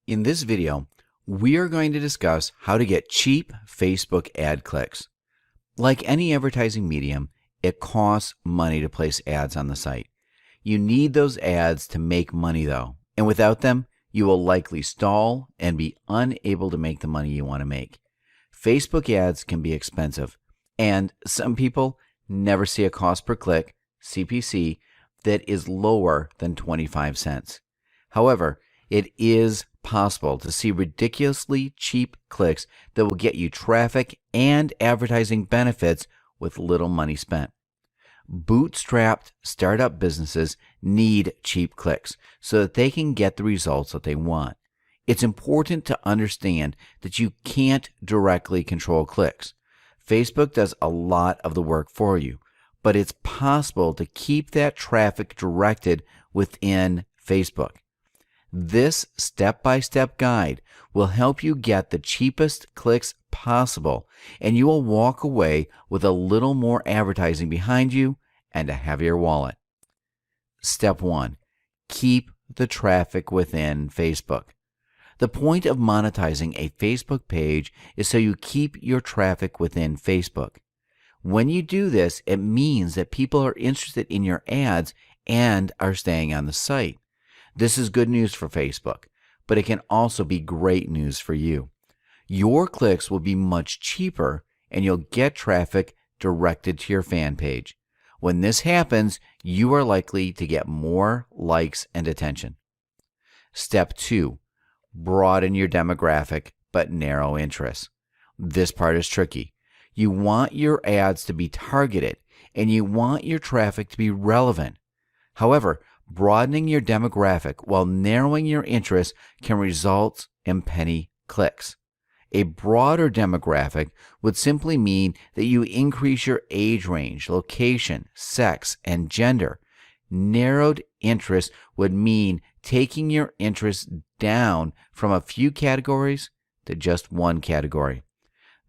In this video, we are going to discuss how to get cheap Facebook ad clicks. Like any advertising medium, it costs money to place ads on the site. You need those ads to make money though, and without them, you will likely stall and be unable to make the money you want to make. Facebook ads can be expensive, and some people never see a cost per click, CPC, that is lower than 25 cents. However, it is possible to see ridiculously cheap clicks that will get you traffic and advertising benefits with little money spent. Bootstrapped startup businesses need cheap clicks so that they can get the results that they want. It's important to understand that you can't directly control clicks. Facebook does a lot of the work for you, but it's possible to keep that traffic directed within Facebook. This step-by-step guide will help you get the cheapest clicks possible, and you will walk away with a little more advertising behind you and a heavier wallet. Step 1. Keep the traffic within Facebook. The point of monetizing a Facebook page is so you keep your traffic within Facebook. When you do this, it means that people are interested in your ads and are staying on the site. This is good news for Facebook, but it can also be great news for you. Your clicks will be much cheaper and you'll get traffic directed to your fan page. When this happens, you are likely to get more likes and attention. Step 2. Broaden your demographic but narrow interests. This part is tricky. You want your ads to be targeted and you want your traffic to be relevant. However, broadening your demographic while narrowing your interests can result in penny clicks. A broader demographic would simply mean that you increase your age range, location, sex, and gender. Narrowed interest would mean taking your interests down from a few categories to just one category.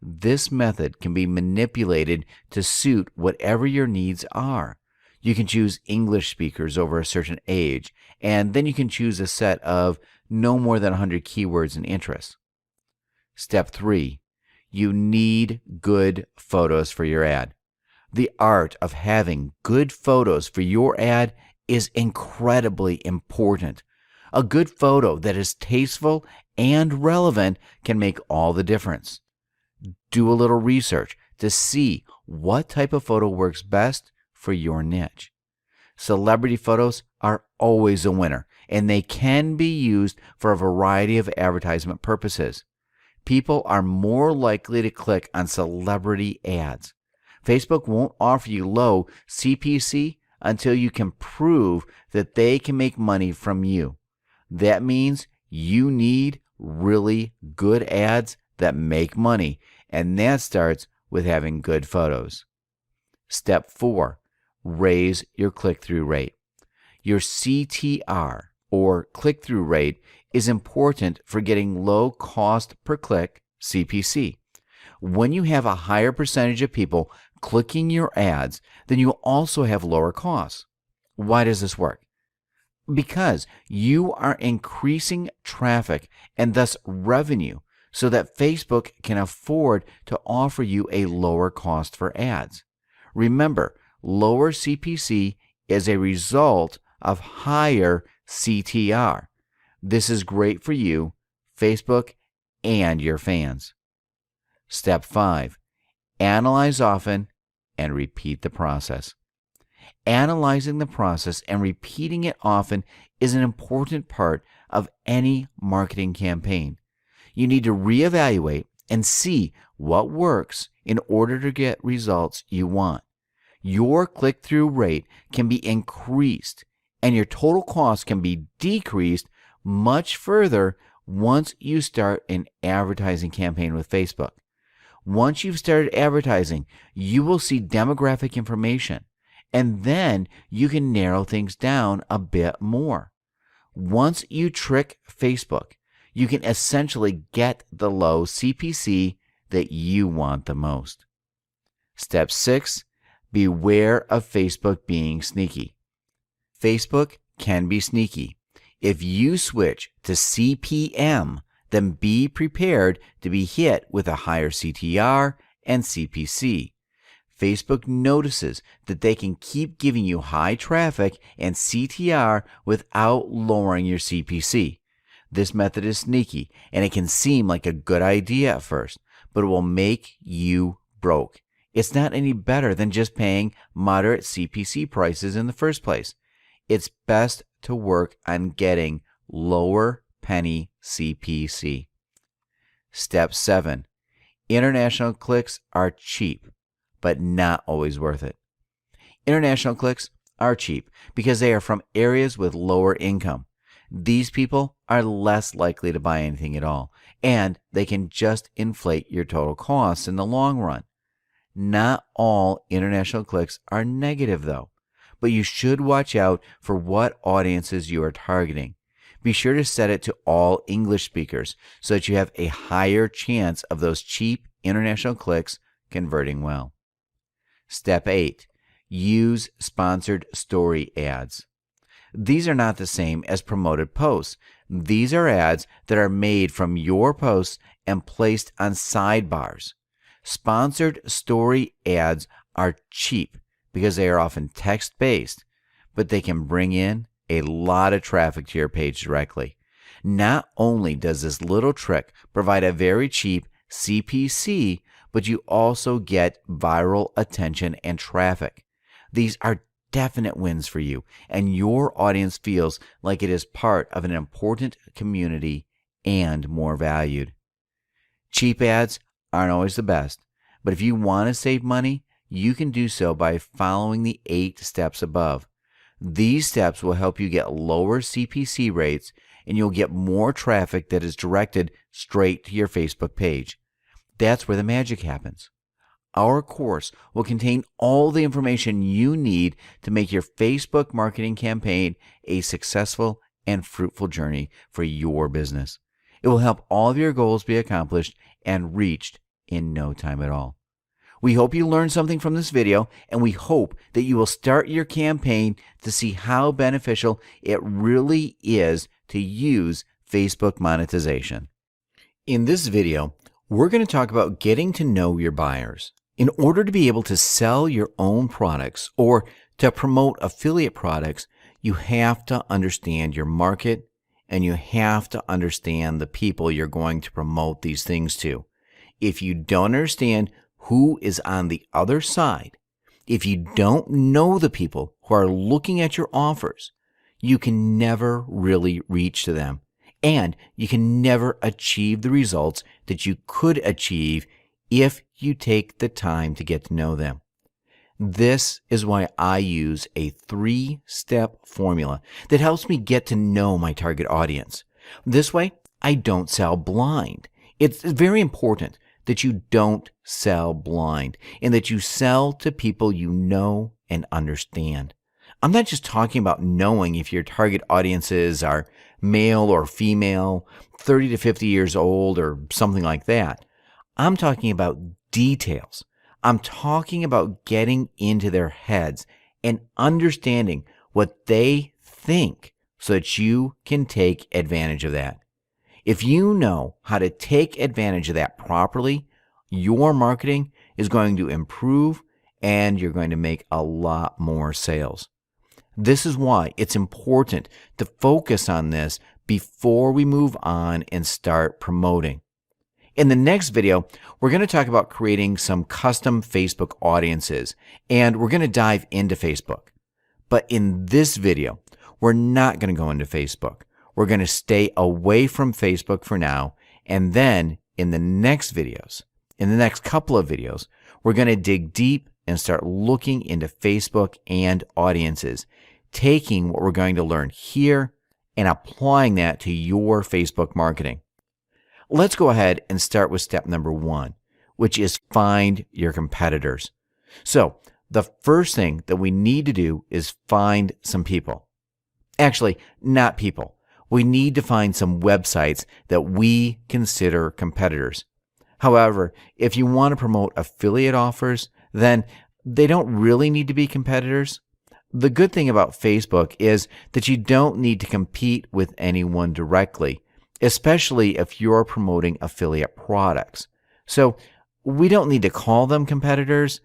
This method can be manipulated to suit whatever your needs are. You can choose English speakers over a certain age, and then you can choose a set of no more than 100 keywords and interests. Step 3. You need good photos for your ad. The art of having good photos for your ad is incredibly important. A good photo that is tasteful and relevant can make all the difference. Do a little research to see what type of photo works best for your niche. Celebrity photos are always a winner, and they can be used for a variety of advertisement purposes. People are more likely to click on celebrity ads. Facebook won't offer you low CPC until you can prove that they can make money from you. That means you need really good ads that make money, and that starts with having good photos. Step 4. Raise your click-through rate. Your CTR, or click-through rate, is important for getting low cost per click, CPC. When you have a higher percentage of people clicking your ads, then you also have lower costs. Why does this work? Because you are increasing traffic and thus revenue so that Facebook can afford to offer you a lower cost for ads. Remember, lower CPC is a result of higher CTR. This is great for you, Facebook, and your fans. Step 5. Analyze often and repeat the process. Analyzing the process and repeating it often is an important part of any marketing campaign. You need to reevaluate and see what works in order to get results you want. Your click-through rate can be increased and your total cost can be decreased much further once you start an advertising campaign with Facebook. Once you've started advertising, you will see demographic information, and then you can narrow things down a bit more. Once you trick Facebook, you can essentially get the low CPC that you want the most. Step 6. Beware of Facebook being sneaky. Facebook can be sneaky. If you switch to CPM, then be prepared to be hit with a higher CTR and CPC. Facebook notices that they can keep giving you high traffic and CTR without lowering your CPC. This method is sneaky, and it can seem like a good idea at first, but it will make you broke. It's not any better than just paying moderate CPC prices in the first place. It's best to work on getting lower penny CPC. Step 7. International clicks are cheap, but not always worth it. International clicks are cheap because they are from areas with lower income. These people are less likely to buy anything at all, and they can just inflate your total costs in the long run. Not all international clicks are negative, though, but you should watch out for what audiences you are targeting. Be sure to set it to all English speakers so that you have a higher chance of those cheap international clicks converting well. Step 8. Use sponsored story ads. These are not the same as promoted posts. These are ads that are made from your posts and placed on sidebars. Sponsored story ads are cheap because they are often text-based, but they can bring in a lot of traffic to your page directly. Not only does this little trick provide a very cheap CPC, but you also get viral attention and traffic. These are definite wins for you, and your audience feels like it is part of an important community and more valued. Cheap ads aren't always the best, but if you want to save money, you can do so by following the 8 steps above. These steps will help you get lower CPC rates, and you'll get more traffic that is directed straight to your Facebook page. That's where the magic happens. Our course will contain all the information you need to make your Facebook marketing campaign a successful and fruitful journey for your business. It will help all of your goals be accomplished and reached in no time at all. We hope you learned something from this video, and we hope that you will start your campaign to see how beneficial it really is to use Facebook monetization. In this video, we're going to talk about getting to know your buyers. In order to be able to sell your own products or to promote affiliate products, you have to understand your market and you have to understand the people you're going to promote these things to. If you don't understand who is on the other side, if you don't know the people who are looking at your offers, you can never really reach to them, and you can never achieve the results that you could achieve if you take the time to get to know them. This is why I use a 3-step formula that helps me get to know my target audience. This way, I don't sell blind. It's very important that you don't sell blind and that you sell to people you know and understand. I'm not just talking about knowing if your target audiences are male or female, 30 to 50 years old, or something like that. I'm talking about details. I'm talking about getting into their heads and understanding what they think so that you can take advantage of that. If you know how to take advantage of that properly, your marketing is going to improve and you're going to make a lot more sales. This is why it's important to focus on this before we move on and start promoting. In the next video, we're going to talk about creating some custom Facebook audiences, and we're going to dive into Facebook. But in this video, we're not going to go into Facebook. We're going to stay away from Facebook for now, and then in the next videos, in the next couple of videos, we're going to dig deep and start looking into Facebook and audiences, taking what we're going to learn here and applying that to your Facebook marketing. Let's go ahead and start with step number 1, which is find your competitors. So the first thing that we need to do is find some people. Actually, not people. We need to find some websites that we consider competitors. However, if you want to promote affiliate offers, then they don't really need to be competitors. The good thing about Facebook is that you don't need to compete with anyone directly, especially if you're promoting affiliate products. So we don't need to call them competitors.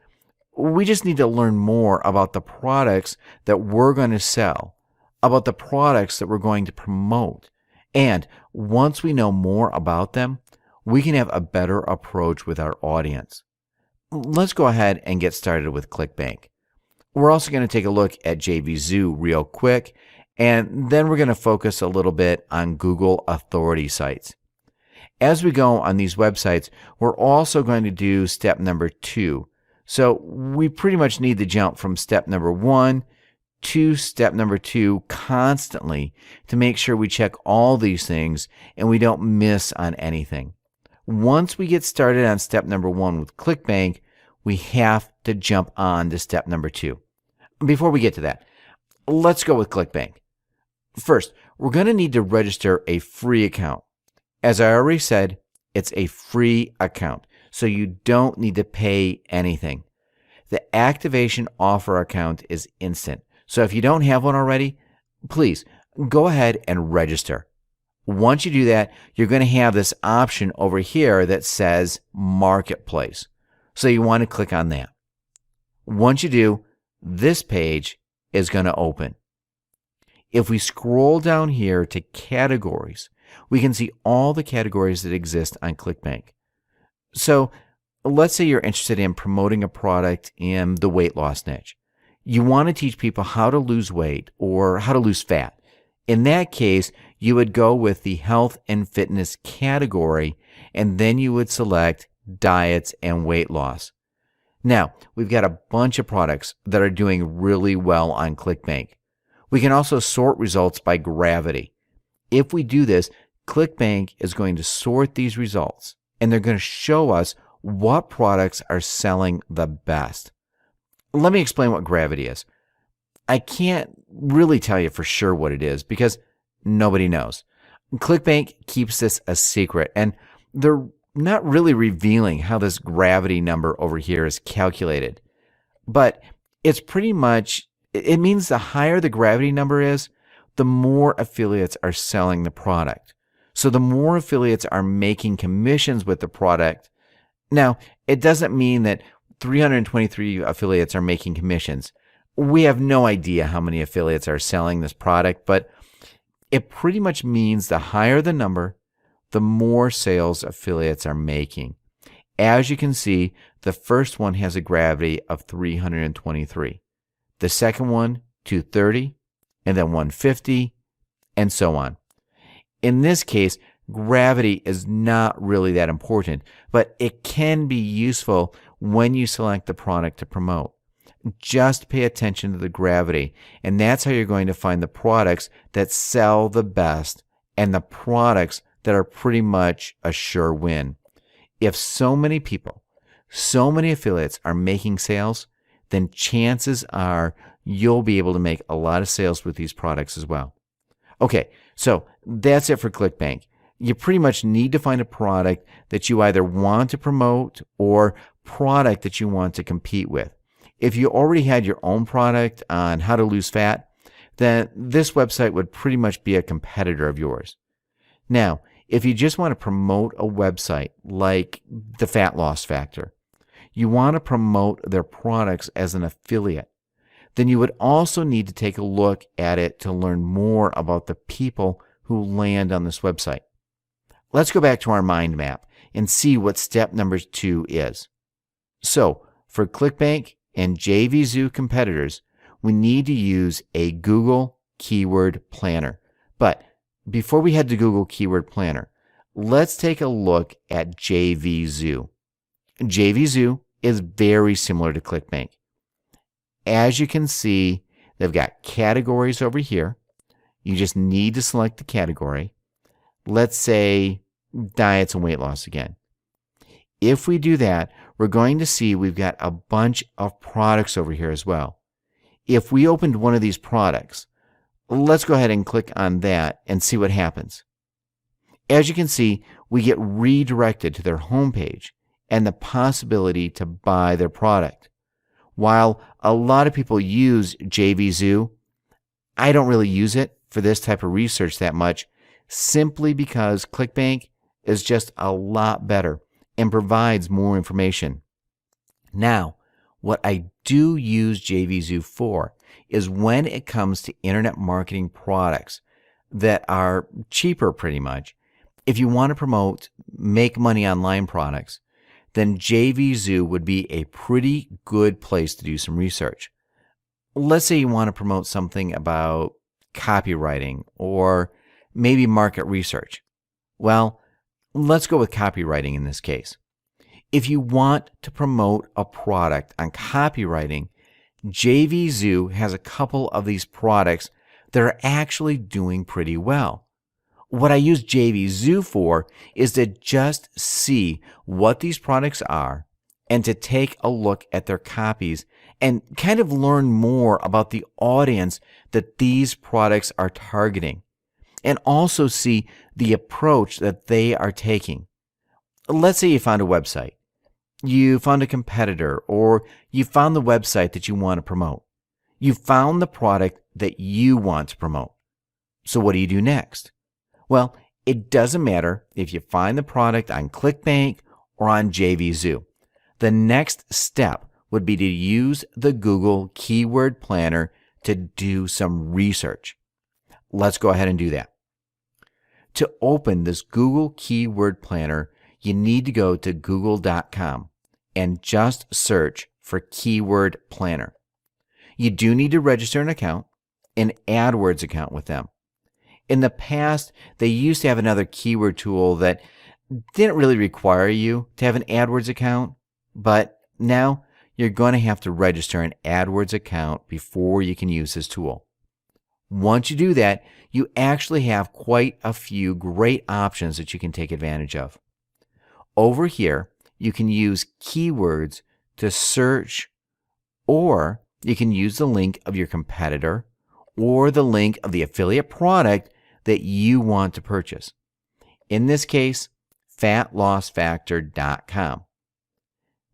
We just need to learn more about the products that we're going to sell, about the products that we're going to promote. And once we know more about them, we can have a better approach with our audience. Let's go ahead and get started with ClickBank. We're also going to take a look at JVZoo real quick, and then we're going to focus a little bit on Google authority sites. As we go on these websites, we're also going to do step number 2. So we pretty much need to jump from step number 1 to step number 2 constantly to make sure we check all these things and we don't miss on anything. Once we get started on step number 1 with ClickBank, we have to jump on to step number 2. Before we get to that, let's go with ClickBank. First, we're going to need to register a free account. As I already said, it's a free account, so you don't need to pay anything. The activation offer account is instant. So if you don't have one already, please go ahead and register. Once you do that, you're going to have this option over here that says Marketplace. So you want to click on that. Once you do, this page is going to open. If we scroll down here to categories, we can see all the categories that exist on ClickBank. So let's say you're interested in promoting a product in the weight loss niche. You want to teach people how to lose weight or how to lose fat. In that case, you would go with the health and fitness category, and then you would select diets and weight loss. Now, we've got a bunch of products that are doing really well on ClickBank. We can also sort results by gravity. If we do this, ClickBank is going to sort these results, and they're going to show us what products are selling the best. Let me explain what gravity is. I can't really tell you for sure what it is because nobody knows. ClickBank keeps this a secret, and they're not really revealing how this gravity number over here is calculated. But it's pretty much, it means the higher the gravity number is, the more affiliates are selling the product. So the more affiliates are making commissions with the product. Now, it doesn't mean that 323 affiliates are making commissions. We have no idea how many affiliates are selling this product, but it pretty much means the higher the number, the more sales affiliates are making. As you can see, the first one has a gravity of 323. The second one, 230, and then 150, and so on. In this case, gravity is not really that important, but it can be useful when you select the product to promote. Just pay attention to the gravity, and that's how you're going to find the products that sell the best and the products that are pretty much a sure win. If so many people, so many affiliates are making sales, then chances are you'll be able to make a lot of sales with these products as well. Okay, so that's it for ClickBank. You pretty much need to find a product that you either want to promote or product that you want to compete with. If you already had your own product on how to lose fat, then this website would pretty much be a competitor of yours. Now, if you just want to promote a website like the Fat Loss Factor, you want to promote their products as an affiliate, then you would also need to take a look at it to learn more about the people who land on this website. Let's go back to our mind map and see what step number 2 is. So, for ClickBank and JVZoo competitors, we need to use a Google Keyword Planner. But before we head to Google Keyword Planner, let's take a look at JVZoo. JVZoo is very similar to ClickBank. As you can see, they've got categories over here. You just need to select the category. Let's say diets and weight loss again. If we do that, we're going to see we've got a bunch of products over here as well. If we opened one of these products, let's go ahead and click on that and see what happens. As you can see, we get redirected to their homepage and the possibility to buy their product. While a lot of people use JVZoo, I don't really use it for this type of research that much, simply because ClickBank is just a lot better and provides more information. Now, what I do use JVZoo for is when it comes to internet marketing products that are cheaper pretty much. If you want to promote make money online products, then JVZoo would be a pretty good place to do some research. Let's say you want to promote something about copywriting or maybe market research. Well, let's go with copywriting in this case. If you want to promote a product on copywriting, JVZoo has a couple of these products that are actually doing pretty well. What I use JVZoo for is to just see what these products are and to take a look at their copies and kind of learn more about the audience that these products are targeting, and also see the approach that they are taking. Let's say you found a website, you found a competitor, or you found the website that you want to promote. You found the product that you want to promote. So what do you do next? Well, it doesn't matter if you find the product on ClickBank or on JVZoo. The next step would be to use the Google Keyword Planner to do some research. Let's go ahead and do that. To open this Google Keyword Planner, you need to go to google.com and just search for Keyword Planner. You do need to register an account, an AdWords account with them. In the past, they used to have another keyword tool that didn't really require you to have an AdWords account, but now you're going to have to register an AdWords account before you can use this tool. Once you do that, you actually have quite a few great options that you can take advantage of. Over here, you can use keywords to search, or you can use the link of your competitor or the link of the affiliate product that you want to purchase. In this case, fatlossfactor.com.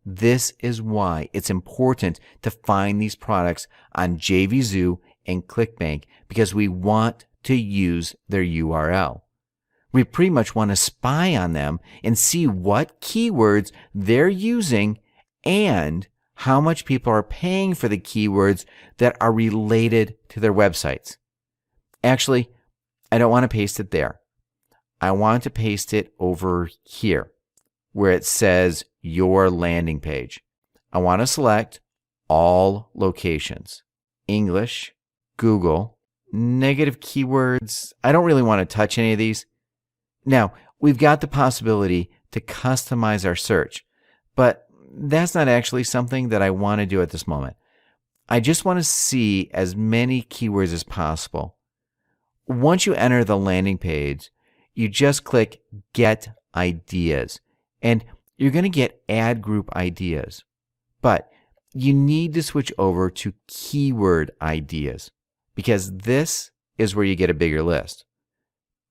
This is why it's important to find these products on JVZoo and ClickBank, because we want to use their URL. We pretty much want to spy on them and see what keywords they're using and how much people are paying for the keywords that are related to their websites. Actually, I don't want to paste it there. I want to paste it over here where it says your landing page. I want to select all locations, English, Google, negative keywords. I don't really want to touch any of these. Now, we've got the possibility to customize our search, but that's not actually something that I want to do at this moment. I just want to see as many keywords as possible. Once you enter the landing page, you just click Get Ideas, and you're going to get ad group ideas. But you need to switch over to keyword ideas, because this is where you get a bigger list.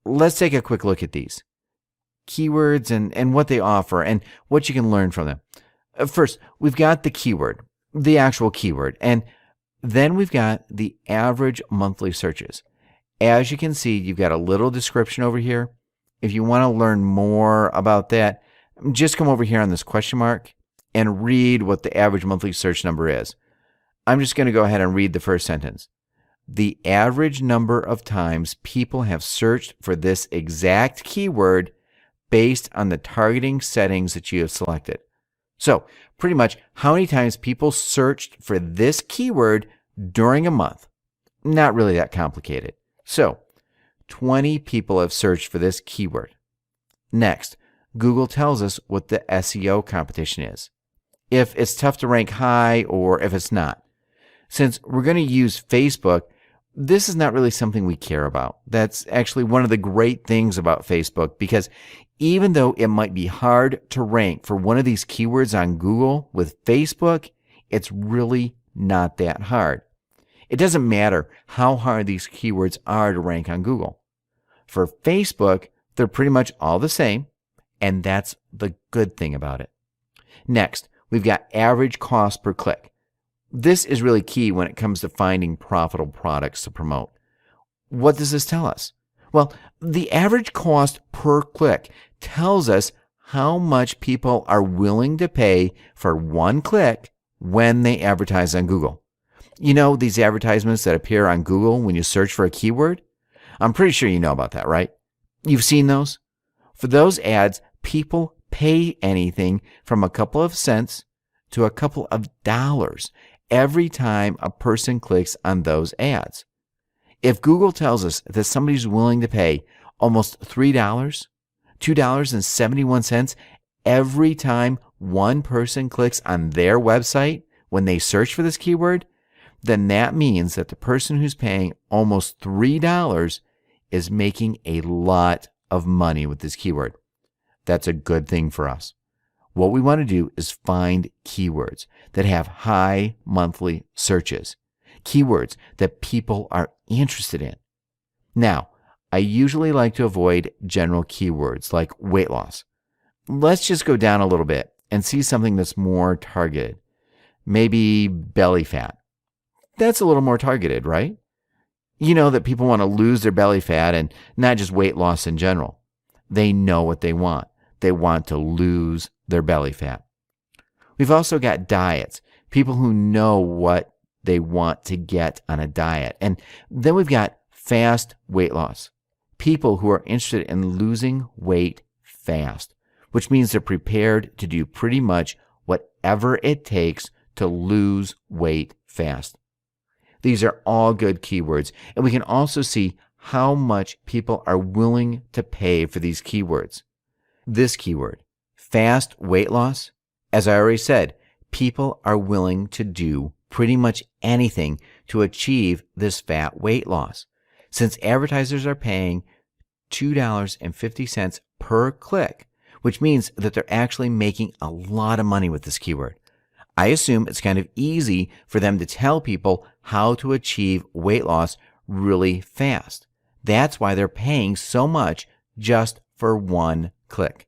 Let's take a quick look at these keywords and what they offer and what you can learn from them. First, we've got the keyword, the actual keyword, and then we've got the average monthly searches. As you can see, you've got a little description over here. If you want to learn more about that, just come over here on this question mark and read what the average monthly search number is. I'm just going to go ahead and read the first sentence. The average number of times people have searched for this exact keyword based on the targeting settings that you have selected. So, pretty much how many times people searched for this keyword during a month. Not really that complicated. So, 20 people have searched for this keyword. Next, Google tells us what the SEO competition is, if it's tough to rank high or if it's not. Since we're going to use Facebook, this is not really something we care about. That's actually one of the great things about Facebook, because even though it might be hard to rank for one of these keywords on Google, with Facebook, it's really not that hard. It doesn't matter how hard these keywords are to rank on Google. For Facebook, they're pretty much all the same, and that's the good thing about it. Next, we've got average cost per click. This is really key when it comes to finding profitable products to promote. What does this tell us? Well, the average cost per click tells us how much people are willing to pay for one click when they advertise on Google. You know, these advertisements that appear on Google when you search for a keyword? I'm pretty sure you know about that, right? You've seen those? For those ads, people pay anything from a couple of cents to a couple of dollars every time a person clicks on those ads. If Google tells us that somebody's willing to pay almost $3, $2.71 every time one person clicks on their website when they search for this keyword, then that means that the person who's paying almost $3 is making a lot of money with this keyword. That's a good thing for us. What we want to do is find keywords that have high monthly searches, keywords that people are interested in. Now, I usually like to avoid general keywords like weight loss. Let's just go down a little bit and see something that's more targeted. Maybe belly fat. That's a little more targeted, right? You know that people want to lose their belly fat and not just weight loss in general. They know what they want. They want to lose their belly fat. We've also got diets, people who know what they want to get on a diet. And then we've got fast weight loss, people who are interested in losing weight fast, which means they're prepared to do pretty much whatever it takes to lose weight fast. These are all good keywords, and we can also see how much people are willing to pay for these keywords. This keyword, fast weight loss, as I already said, people are willing to do pretty much anything to achieve this fat weight loss. Since advertisers are paying $2.50 per click, which means that they're actually making a lot of money with this keyword. I assume it's kind of easy for them to tell people how to achieve weight loss really fast. That's why they're paying so much just for one click.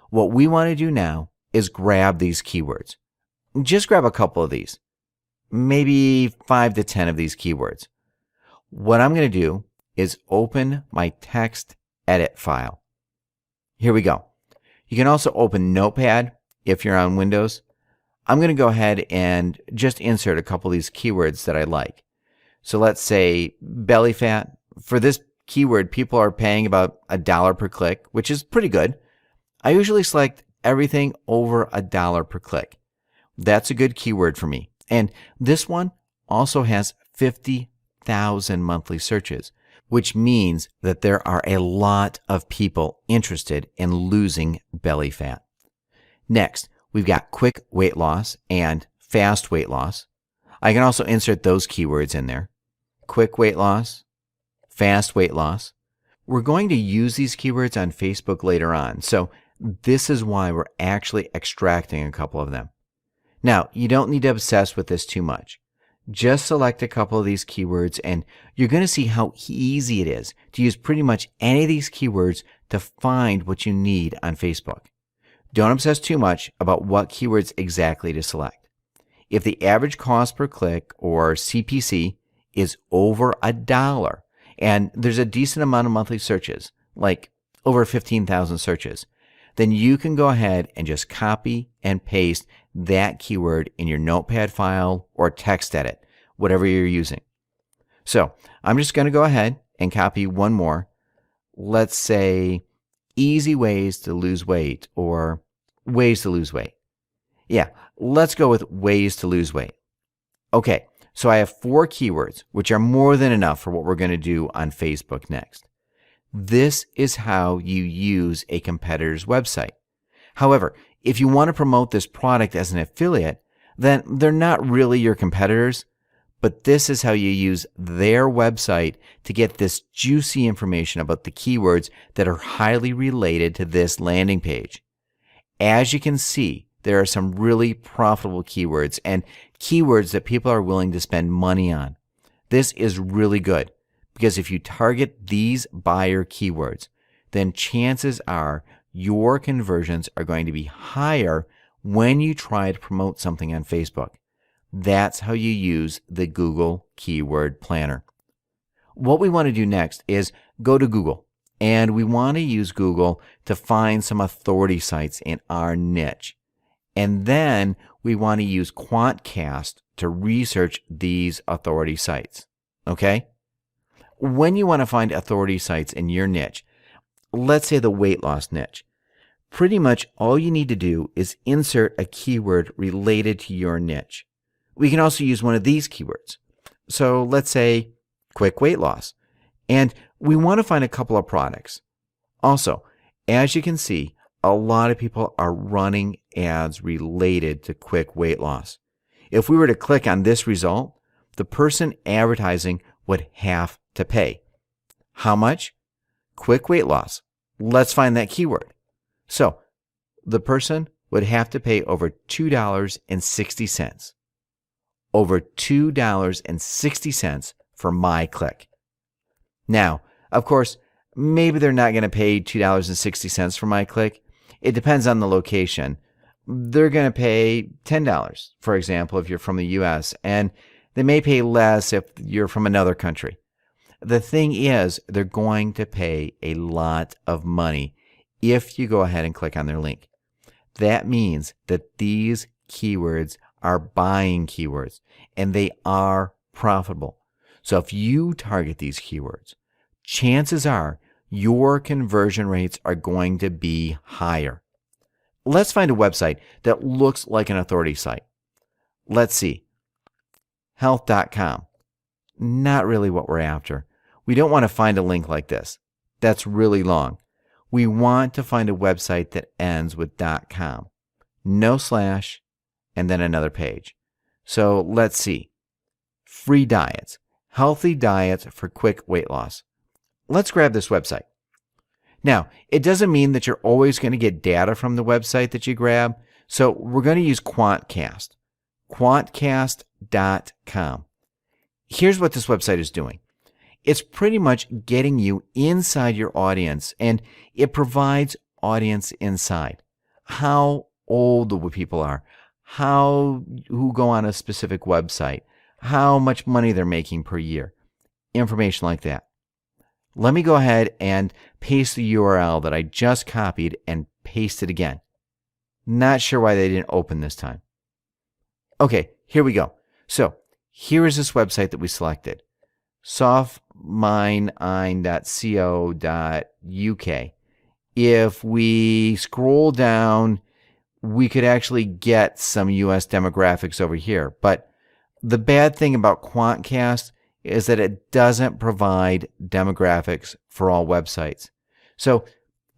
What we want to do now is grab these keywords. Just grab a couple of these, maybe 5 to 10 of these keywords. What I'm going to do is open my text edit file. Here we go. You can also open Notepad if you're on Windows. I'm going to go ahead and just insert a couple of these keywords that I like. So let's say belly fat. For this keyword, people are paying about $1 per click, which is pretty good. I usually select everything over $1 per click. That's a good keyword for me. And this one also has 50,000 monthly searches, which means that there are a lot of people interested in losing belly fat. Next, we've got quick weight loss and fast weight loss. I can also insert those keywords in there. Quick weight loss, fast weight loss. We're going to use these keywords on Facebook later on, so this is why we're actually extracting a couple of them. Now, you don't need to obsess with this too much. Just select a couple of these keywords and you're going to see how easy it is to use pretty much any of these keywords to find what you need on Facebook. Don't obsess too much about what keywords exactly to select. If the average cost per click, or CPC, is over $1 and there's a decent amount of monthly searches, like over 15,000 searches, then you can go ahead and just copy and paste that keyword in your Notepad file or text edit, whatever you're using. So I'm just going to go ahead and copy one more. Let's say easy ways to lose weight or ways to lose weight. Yeah, let's go with ways to lose weight. Okay, so I have 4 keywords, which are more than enough for what we're going to do on Facebook next. This is how you use a competitor's website. However, if you want to promote this product as an affiliate, then they're not really your competitors, but this is how you use their website to get this juicy information about the keywords that are highly related to this landing page. As you can see, there are some really profitable keywords and keywords that people are willing to spend money on. This is really good because if you target these buyer keywords, then chances are your conversions are going to be higher when you try to promote something on Facebook. That's how you use the Google Keyword Planner. What we want to do next is go to Google, and we want to use Google to find some authority sites in our niche. And then we want to use Quantcast to research these authority sites. Okay? When you want to find authority sites in your niche, let's say the weight loss niche, pretty much all you need to do is insert a keyword related to your niche. We can also use one of these keywords. So let's say quick weight loss. And we want to find a couple of products. Also, as you can see, a lot of people are running ads related to quick weight loss. If we were to click on this result, the person advertising would have to pay. How much? Quick weight loss. Let's find that keyword. So the person would have to pay over $2.60. Over $2.60 for my click. Now, of course, maybe they're not going to pay $2.60 for my click. It depends on the location. They're going to pay $10, for example, if you're from the US, and they may pay less if you're from another country. The thing is, they're going to pay a lot of money if you go ahead and click on their link. That means that these keywords are buying keywords, and they are profitable. So if you target these keywords, chances are your conversion rates are going to be higher. Let's find a website that looks like an authority site. Let's see. Health.com. Not really what we're after. We don't want to find a link like this. That's really long. We want to find a website that ends with .com. No slash, and then another page. So let's see. Free diets. Healthy diets for quick weight loss. Let's grab this website. Now, it doesn't mean that you're always going to get data from the website that you grab, so we're going to use Quantcast. Quantcast.com. Here's what this website is doing. It's pretty much getting you inside your audience, and it provides audience insight. How old the people are, who go on a specific website, how much money they're making per year, information like that. Let me go ahead and paste the URL that I just copied and paste it again. Not sure why they didn't open this time. Okay, here we go. So here is this website that we selected, softminein.co.uk. If we scroll down, we could actually get some US demographics over here. But the bad thing about Quantcast is that it doesn't provide demographics for all websites. So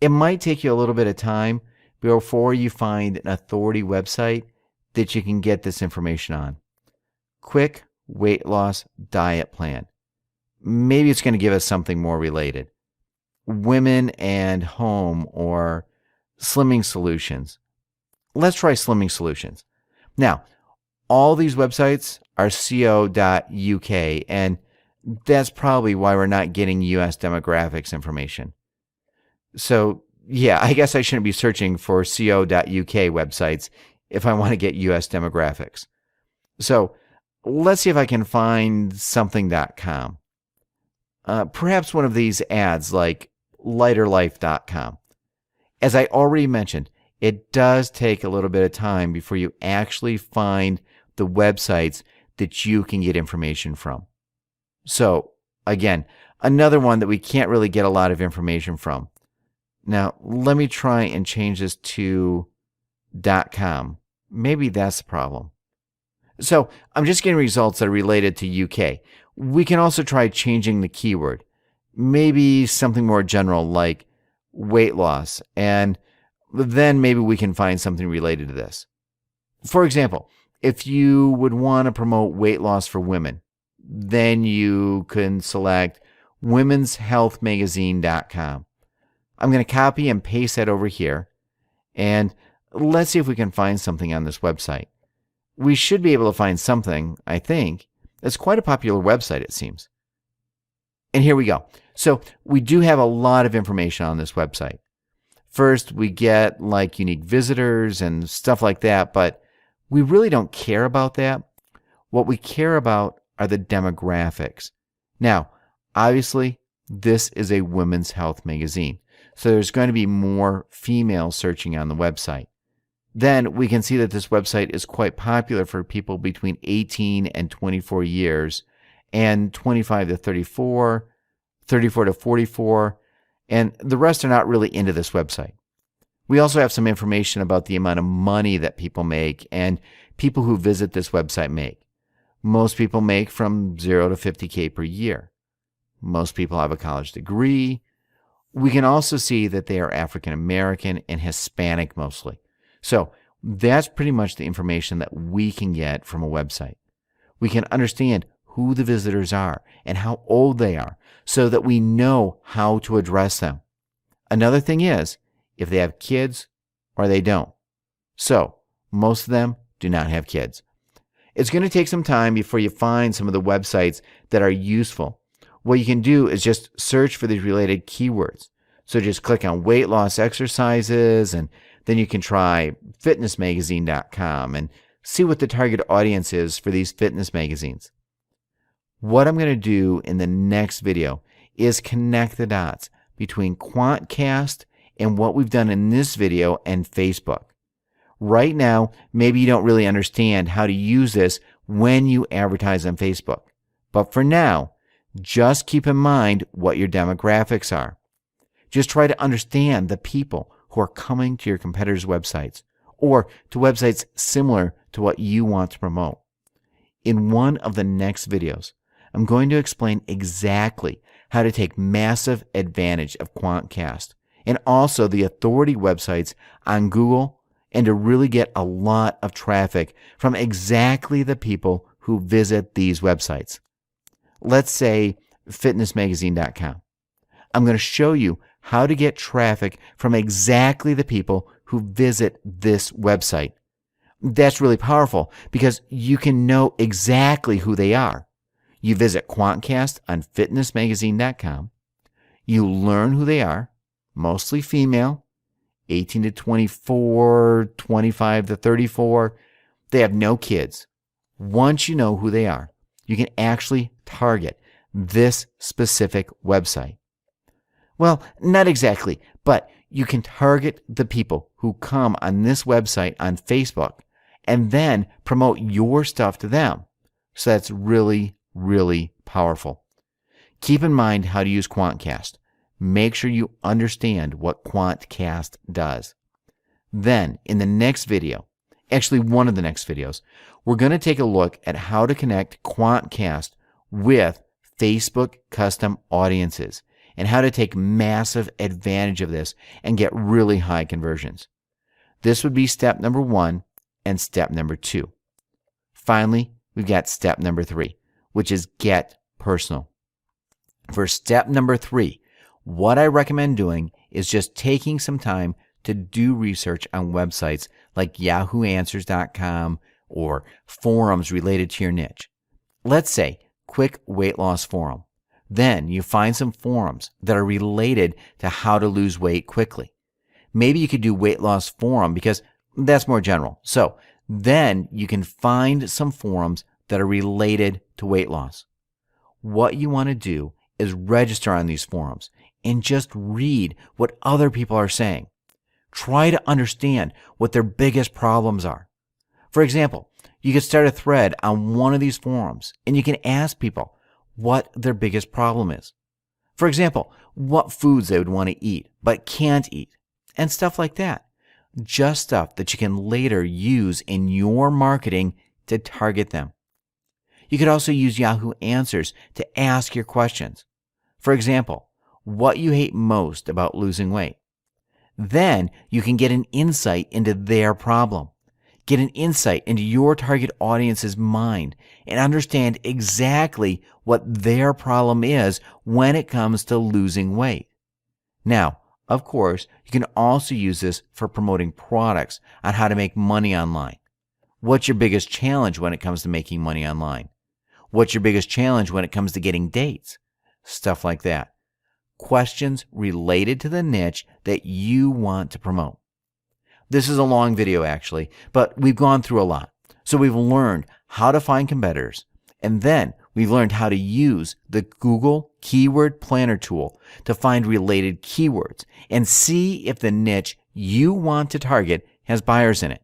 it might take you a little bit of time before you find an authority website that you can get this information on. Quick weight loss diet plan. Maybe it's going to give us something more related. Women and home or slimming solutions. Let's try slimming solutions. Now, all these websites are co.uk, and that's probably why we're not getting US demographics information. So, yeah, I guess I shouldn't be searching for co.uk websites if I want to get US demographics. So, let's see if I can find something.com. Perhaps one of these ads like lighterlife.com. As I already mentioned, it does take a little bit of time before you actually find the websites that you can get information from. So, again, another one that we can't really get a lot of information from. Now, let me try and change this to .com. Maybe that's the problem. So, I'm just getting results that are related to UK. We can also try changing the keyword. Maybe something more general like weight loss, and then maybe we can find something related to this. For example, if you would want to promote weight loss for women, then you can select womenshealthmagazine.com. I'm going to copy and paste that over here, and let's see if we can find something on this website. We should be able to find something, I think. It's quite a popular website, it seems. And here we go. So we do have a lot of information on this website. First, we get like unique visitors and stuff like that, but we really don't care about that. What we care about are the demographics. Now, obviously, this is a women's health magazine, so there's going to be more females searching on the website. Then we can see that this website is quite popular for people between 18 and 24 years, and 25 to 34, 34 to 44, and the rest are not really into this website. We also have some information about the amount of money that people make and people who visit this website make. Most people make from 0 to 50K per year. Most people have a college degree. We can also see that they are African American and Hispanic mostly. So that's pretty much the information that we can get from a website. We can understand who the visitors are and how old they are so that we know how to address them. Another thing is if they have kids or they don't. So most of them do not have kids. It's going to take some time before you find some of the websites that are useful. What you can do is just search for these related keywords. So just click on weight loss exercises, and then you can try fitnessmagazine.com and see what the target audience is for these fitness magazines. What I'm going to do in the next video is connect the dots between Quantcast and what we've done in this video and Facebook. Right now, maybe you don't really understand how to use this when you advertise on Facebook. But for now, just keep in mind what your demographics are. Just try to understand the people who are coming to your competitors' websites or to websites similar to what you want to promote. In one of the next videos, I'm going to explain exactly how to take massive advantage of Quantcast and also the authority websites on Google and to really get a lot of traffic from exactly the people who visit these websites. Let's say fitnessmagazine.com. I'm going to show you how to get traffic from exactly the people who visit this website. That's really powerful because you can know exactly who they are. You visit Quantcast on fitnessmagazine.com. You learn who they are, mostly female, 18 to 24, 25 to 34. They have no kids. Once you know who they are, you can actually target this specific website. Well, not exactly, but you can target the people who come on this website on Facebook and then promote your stuff to them. So that's really, really powerful. Keep in mind how to use Quantcast. Make sure you understand what Quantcast does. Then, in the next video, actually one of the next videos, we're going to take a look at how to connect Quantcast with Facebook custom audiences and how to take massive advantage of this and get really high conversions. This would be step number 1 and step number 2. Finally, we've got step number 3, which is get personal. For step number 3, what I recommend doing is just taking some time to do research on websites like yahooanswers.com or forums related to your niche. Let's say quick weight loss forum. Then you find some forums that are related to how to lose weight quickly. Maybe you could do weight loss forum because that's more general. So then you can find some forums that are related to weight loss. What you want to do is register on these forums and just read what other people are saying. Try to understand what their biggest problems are. For example, you could start a thread on one of these forums and you can ask people what their biggest problem is. For example, what foods they would want to eat but can't eat, and stuff like that. Just stuff that you can later use in your marketing to target them. You could also use Yahoo Answers to ask your questions. For example, what you hate most about losing weight. Then you can get an insight into their problem. Get an insight into your target audience's mind and understand exactly what their problem is when it comes to losing weight. Now, of course, you can also use this for promoting products on how to make money online. What's your biggest challenge when it comes to making money online? What's your biggest challenge when it comes to getting dates? Stuff like that. Questions related to the niche that you want to promote. This is a long video actually, but we've gone through a lot. So we've learned how to find competitors, and then we've learned how to use the Google Keyword Planner tool to find related keywords and see if the niche you want to target has buyers in it.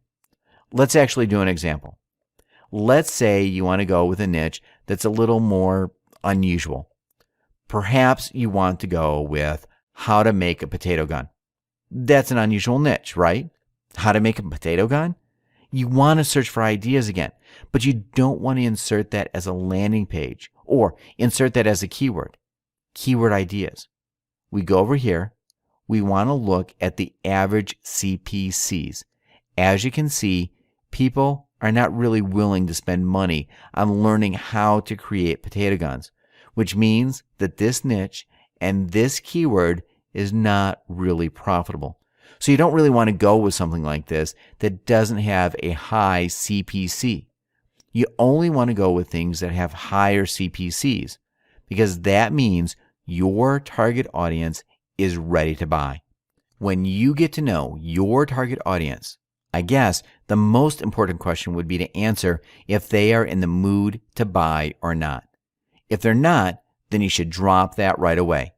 Let's actually do an example. Let's say you want to go with a niche that's a little more unusual. Perhaps you want to go with how to make a potato gun. That's an unusual niche, right? How to make a potato gun? You want to search for ideas again, but you don't want to insert that as a landing page or insert that as a keyword. Keyword ideas. We go over here. We want to look at the average CPCs. As you can see, people are not really willing to spend money on learning how to create potato guns, which means that this niche and this keyword is not really profitable. So you don't really want to go with something like this that doesn't have a high CPC. You only want to go with things that have higher CPCs because that means your target audience is ready to buy. When you get to know your target audience, I guess the most important question would be to answer if they are in the mood to buy or not. If they're not, then you should drop that right away.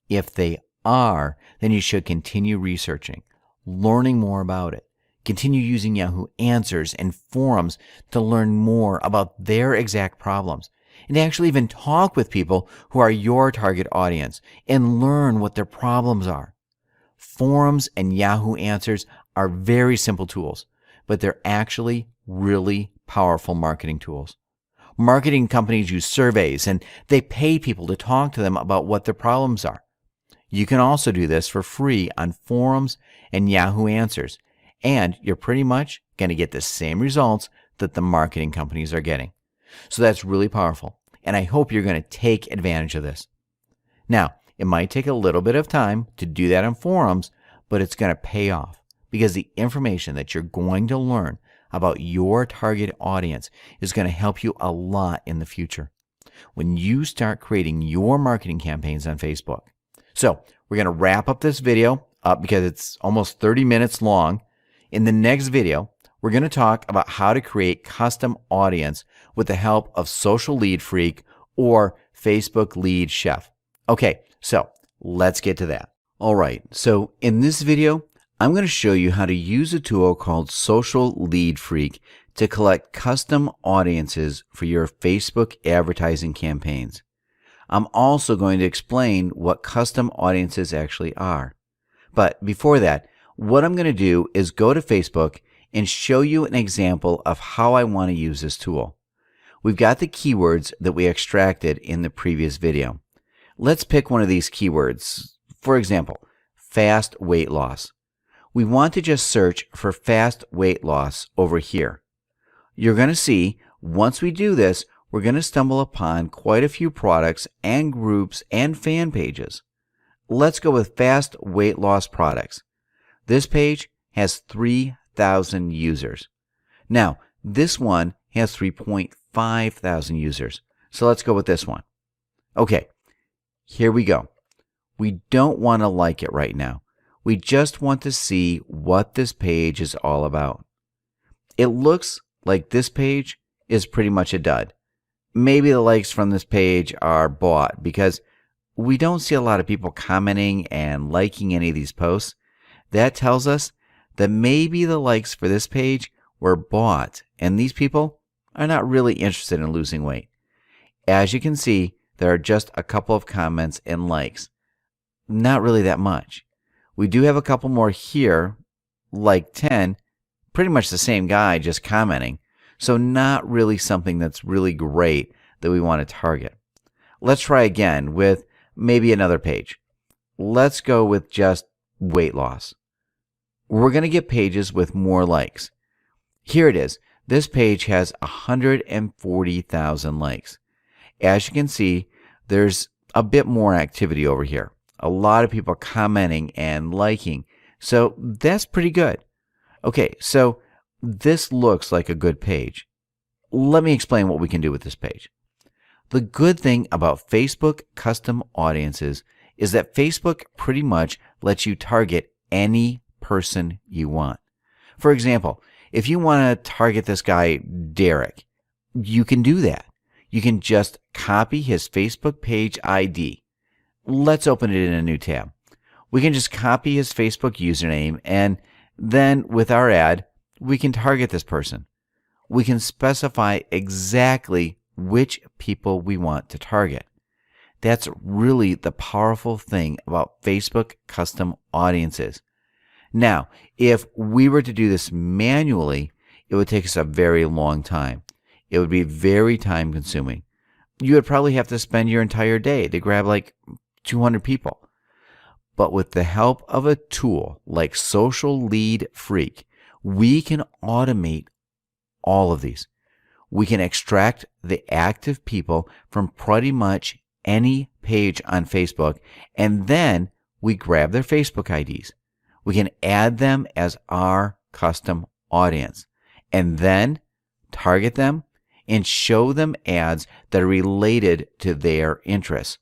If they are, then you should continue researching, learning more about it. Continue using Yahoo Answers and forums to learn more about their exact problems, and actually even talk with people who are your target audience and learn what their problems are. Forums and Yahoo Answers are very simple tools, but they're actually really powerful marketing tools. Marketing companies use surveys and they pay people to talk to them about what their problems are. You can also do this for free on forums and Yahoo Answers, and you're pretty much going to get the same results that the marketing companies are getting. So that's really powerful, and I hope you're going to take advantage of this. Now, it might take a little bit of time to do that on forums, but it's going to pay off because the information that you're going to learn about your target audience is going to help you a lot in the future when you start creating your marketing campaigns on Facebook. So we're going to wrap up this video because it's almost 30 minutes long. In the next video, we're going to talk about how to create custom audience with the help of Social Lead Freak or Facebook Lead Chef. Okay, so let's get to that. All right, so in this video, I'm going to show you how to use a tool called Social Lead Freak to collect custom audiences for your Facebook advertising campaigns. I'm also going to explain what custom audiences actually are. But before that, what I'm going to do is go to Facebook and show you an example of how I want to use this tool. We've got the keywords that we extracted in the previous video. Let's pick one of these keywords. For example, fast weight loss. We want to just search for fast weight loss over here. You're going to see, once we do this, we're going to stumble upon quite a few products and groups and fan pages. Let's go with fast weight loss products. This page has 3,000 users. Now, this one has 3.5 thousand users. So let's go with this one. Okay, here we go. We don't want to like it right now. We just want to see what this page is all about. It looks like this page is pretty much a dud. Maybe the likes from this page are bought because we don't see a lot of people commenting and liking any of these posts. That tells us that maybe the likes for this page were bought and these people are not really interested in losing weight. As you can see, there are just a couple of comments and likes. Not really that much. We do have a couple more here, like 10, pretty much the same guy just commenting. So not really something that's really great that we want to target. Let's try again with maybe another page. Let's go with just weight loss. We're going to get pages with more likes. Here it is. This page has 140,000 likes. As you can see, there's a bit more activity over here. A lot of people commenting and liking. So that's pretty good. Okay, so this looks like a good page. Let me explain what we can do with this page. The good thing about Facebook custom audiences is that Facebook pretty much lets you target any person you want. For example, If you want to target this guy, Derek, you can do that. You can just copy his Facebook page ID. Let's open it in a new tab. We can just copy his Facebook username, and then with our ad, we can target this person. We can specify exactly which people we want to target. That's really the powerful thing about Facebook custom audiences. Now, if we were to do this manually, it would take us a very long time. It would be very time consuming. You would probably have to spend your entire day to grab like 200 people. But with the help of a tool like Social Lead Freak, we can automate all of these. We can extract the active people from pretty much any page on Facebook, and then we grab their Facebook IDs. We can add them as our custom audience, and then target them and show them ads that are related to their interests.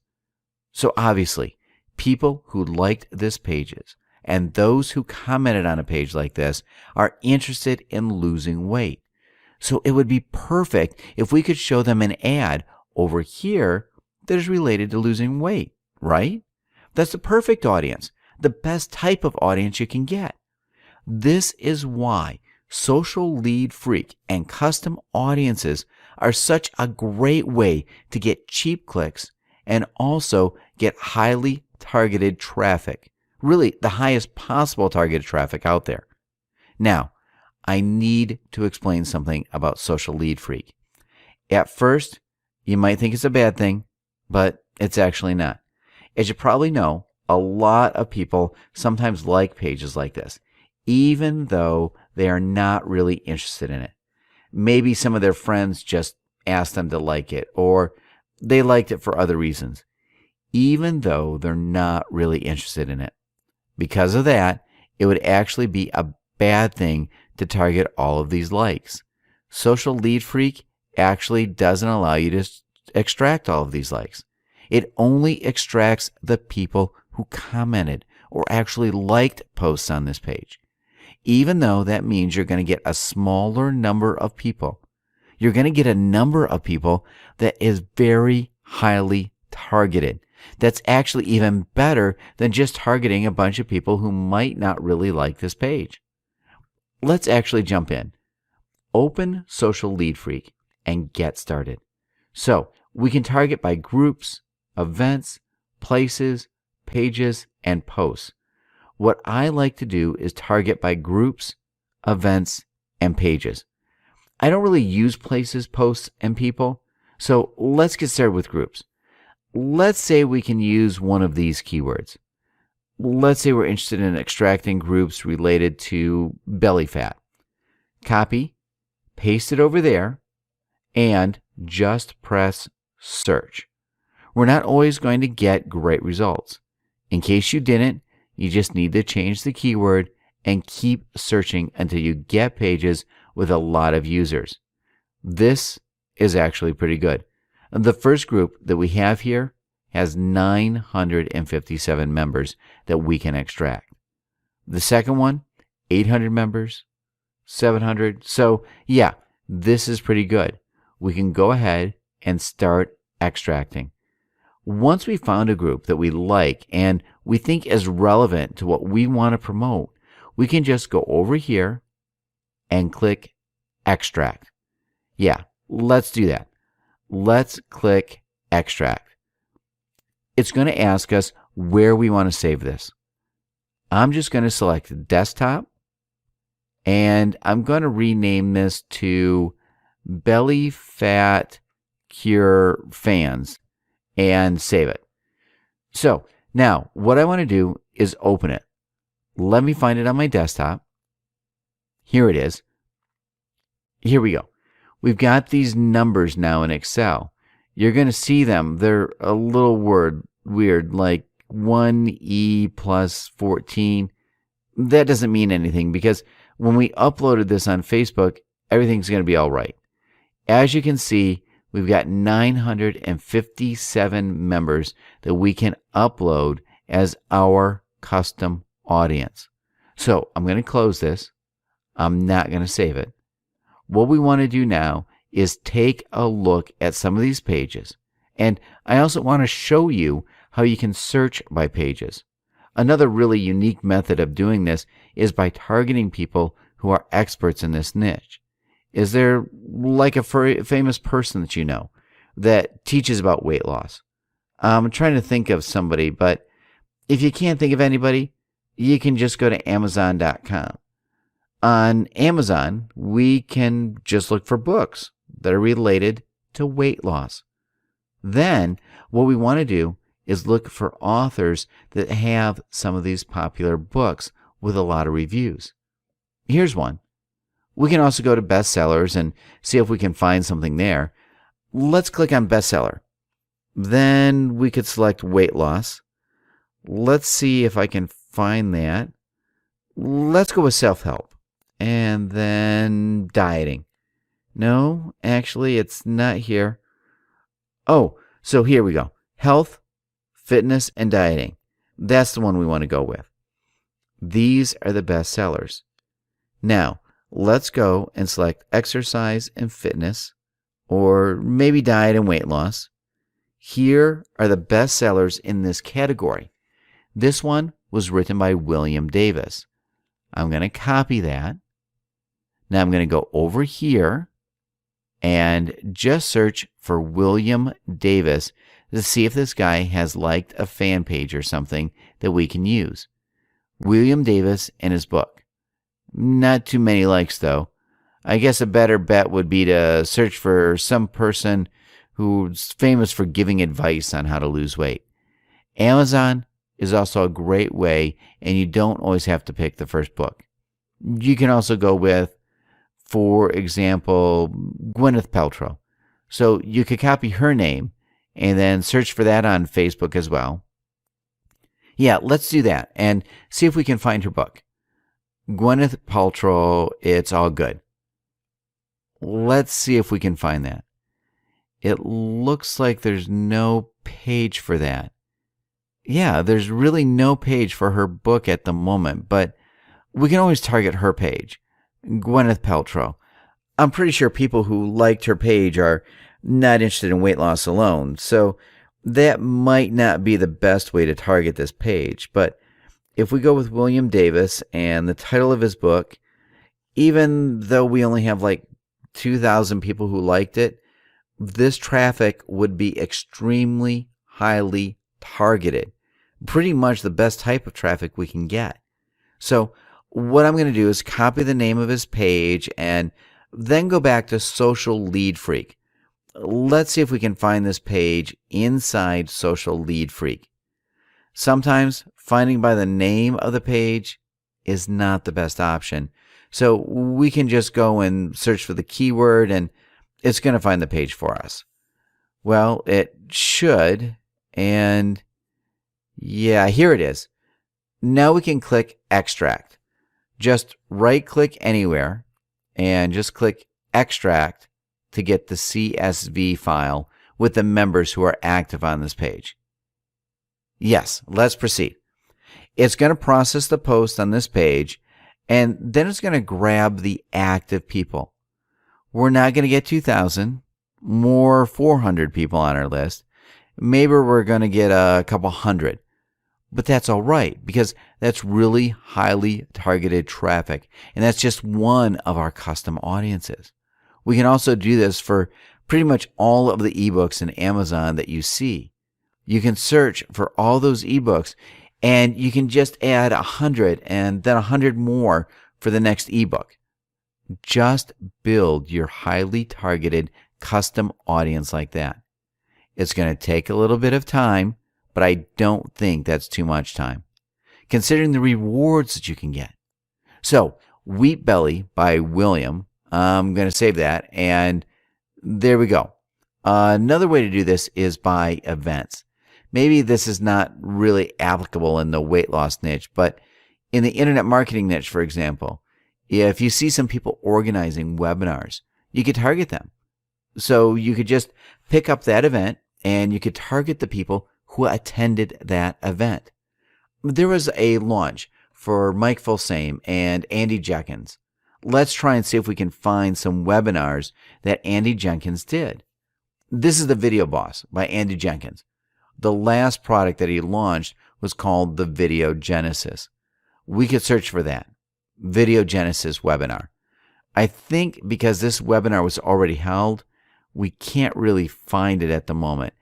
So obviously, people who liked this pages and those who commented on a page like this are interested in losing weight. So it would be perfect if we could show them an ad over here that is related to losing weight, right? That's the perfect audience, the best type of audience you can get. This is why Social Lead Freak and custom audiences are such a great way to get cheap clicks and also get highly targeted traffic, really the highest possible targeted traffic out there. Now, I need to explain something about Social Lead Freak. At first, you might think it's a bad thing, but it's actually not. As you probably know, a lot of people sometimes like pages like this, even though they are not really interested in it. Maybe some of their friends just asked them to like it, or they liked it for other reasons, even though they're not really interested in it. Because of that, it would actually be a bad thing to target all of these likes. Social Lead Freak actually doesn't allow you to extract all of these likes. It only extracts the people who commented or actually liked posts on this page. Even though that means you're going to get a smaller number of people, you're going to get a number of people that is very highly targeted. That's actually even better than just targeting a bunch of people who might not really like this page. Let's actually jump in. Open Social Lead Freak and get started. So we can target by groups, events, places, pages, and posts. What I like to do is target by groups, events, and pages. I don't really use places, posts, and people, so let's get started with groups. Let's say we can use one of these keywords. Let's say we're interested in extracting groups related to belly fat. Copy, paste it over there, and just press search. We're not always going to get great results. In case you didn't, you just need to change the keyword and keep searching until you get pages with a lot of users. This is actually pretty good. The first group that we have here has 957 members that we can extract. The second one, 800 members, 700. So yeah, this is pretty good. We can go ahead and start extracting. Once we found a group that we like and we think is relevant to what we want to promote, we can just go over here and click extract. Yeah, let's do that. Let's click extract. It's going to ask us where we want to save this. I'm just going to select desktop, and I'm going to rename this to Belly Fat Cure Fans and save it. So now what I want to do is open it. Let me find it on my desktop. Here it is. Here we go. We've got these numbers now in Excel. You're going to see them. They're a little weird, like 1E plus 14. That doesn't mean anything because when we uploaded this on Facebook, everything's going to be all right. As you can see, we've got 957 members that we can upload as our custom audience. So I'm going to close this. I'm not going to save it. What we want to do now is take a look at some of these pages. And I also want to show you how you can search by pages. Another really unique method of doing this is by targeting people who are experts in this niche. Is there like a famous person that you know that teaches about weight loss? I'm trying to think of somebody, but if you can't think of anybody, you can just go to Amazon.com. On Amazon, we can just look for books that are related to weight loss. Then, what we want to do is look for authors that have some of these popular books with a lot of reviews. Here's one. We can also go to bestsellers and see if we can find something there. Let's click on bestseller. Then we could select weight loss. Let's see if I can find that. Let's go with self-help. And then dieting. No, actually, it's not here. Oh, so here we go. Health, fitness, and dieting. That's the one we want to go with. These are the best sellers. Now, let's go and select exercise and fitness, or maybe diet and weight loss. Here are the best sellers in this category. This one was written by William Davis. I'm going to copy that. Now I'm going to go over here and just search for William Davis to see if this guy has liked a fan page or something that we can use. William Davis and his book. Not too many likes though. I guess a better bet would be to search for some person who's famous for giving advice on how to lose weight. Amazon is also a great way, and you don't always have to pick the first book. You can also go with, for example, Gwyneth Paltrow. So you could copy her name and then search for that on Facebook as well. Yeah, let's do that and see if we can find her book. Gwyneth Paltrow, It's All Good. Let's see if we can find that. It looks like there's no page for that. Yeah, there's really no page for her book at the moment, but we can always target her page. Gwyneth Paltrow. I'm pretty sure people who liked her page are not interested in weight loss alone, so that might not be the best way to target this page. But if we go with William Davis and the title of his book, even though we only have like 2,000 people who liked it, this traffic would be extremely highly targeted. Pretty much the best type of traffic we can get. So what I'm going to do is copy the name of his page and then go back to Social Lead Freak. Let's see if we can find this page inside Social Lead Freak. Sometimes finding by the name of the page is not the best option. So we can just go and search for the keyword and it's going to find the page for us. Well, it should, and yeah, here it is. Now we can click Extract. Just right-click anywhere and just click Extract to get the CSV file with the members who are active on this page. Yes, let's proceed. It's going to process the post on this page, and then it's going to grab the active people. We're not going to get 2,000, more 400 people on our list. Maybe we're going to get a couple hundred. But that's all right, because that's really highly targeted traffic, and that's just one of our custom audiences. We can also do this for pretty much all of the ebooks in Amazon that you see. You can search for all those ebooks, and you can just add 100 and then 100 more for the next ebook. Just build your highly targeted custom audience like that. It's going to take a little bit of time, but I don't think that's too much time, considering the rewards that you can get. So, Wheat Belly by William, I'm going to save that, and there we go. Another way to do this is by events. Maybe this is not really applicable in the weight loss niche, but in the internet marketing niche, for example, if you see some people organizing webinars, you could target them. So you could just pick up that event and you could target the people who attended that event. There was a launch for Mike Fulsame and Andy Jenkins. Let's try and see if we can find some webinars that Andy Jenkins did. This is the Video Boss by Andy Jenkins. The last product that he launched was called the Video Genesis. We could search for that. Video Genesis webinar. I think because this webinar was already held, we can't really find it at the moment.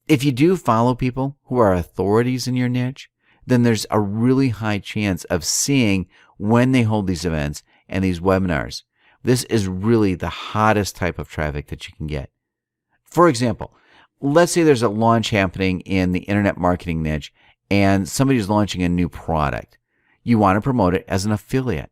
If you do follow people who are authorities in your niche, then there's a really high chance of seeing when they hold these events and these webinars. This is really the hottest type of traffic that you can get. For example, let's say there's a launch happening in the internet marketing niche and somebody's launching a new product. You want to promote it as an affiliate.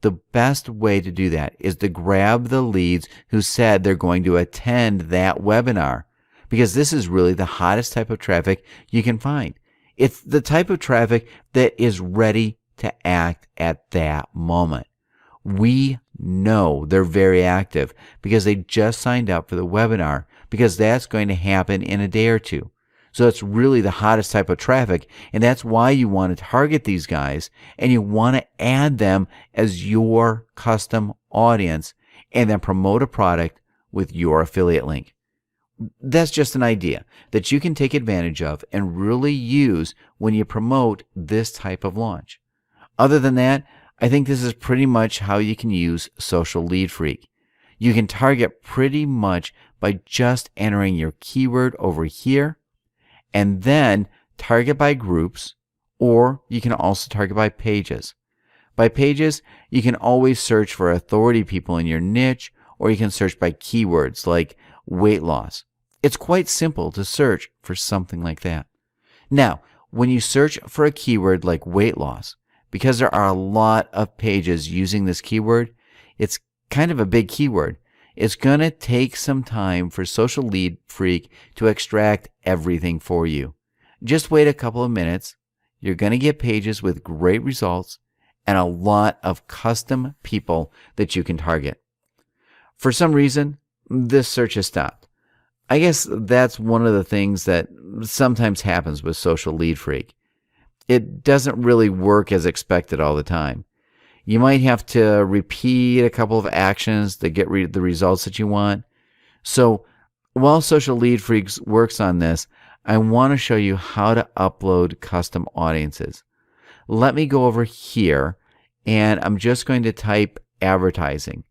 The best way to do that is to grab the leads who said they're going to attend that webinar, because this is really the hottest type of traffic you can find. It's the type of traffic that is ready to act at that moment. We know they're very active because they just signed up for the webinar, because that's going to happen in a day or two. So it's really the hottest type of traffic, and that's why you want to target these guys and you want to add them as your custom audience and then promote a product with your affiliate link. That's just an idea that you can take advantage of and really use when you promote this type of launch. Other than that, I think this is pretty much how you can use Social Lead Freak. You can target pretty much by just entering your keyword over here, and then target by groups, or you can also target by pages. By pages, you can always search for authority people in your niche, or you can search by keywords like weight loss. It's quite simple to search for something like that. Now, when you search for a keyword like weight loss, because there are a lot of pages using this keyword, it's kind of a big keyword. It's going to take some time for Social Lead Freak to extract everything for you. Just wait a couple of minutes. You're going to get pages with great results and a lot of custom people that you can target. For some reason, this search has stopped. I guess that's one of the things that sometimes happens with Social Lead Freak. It doesn't really work as expected all the time. You might have to repeat a couple of actions to get the results that you want. So while Social Lead Freaks works on this, I want to show you how to upload custom audiences. Let me go over here, and I'm just going to type advertising.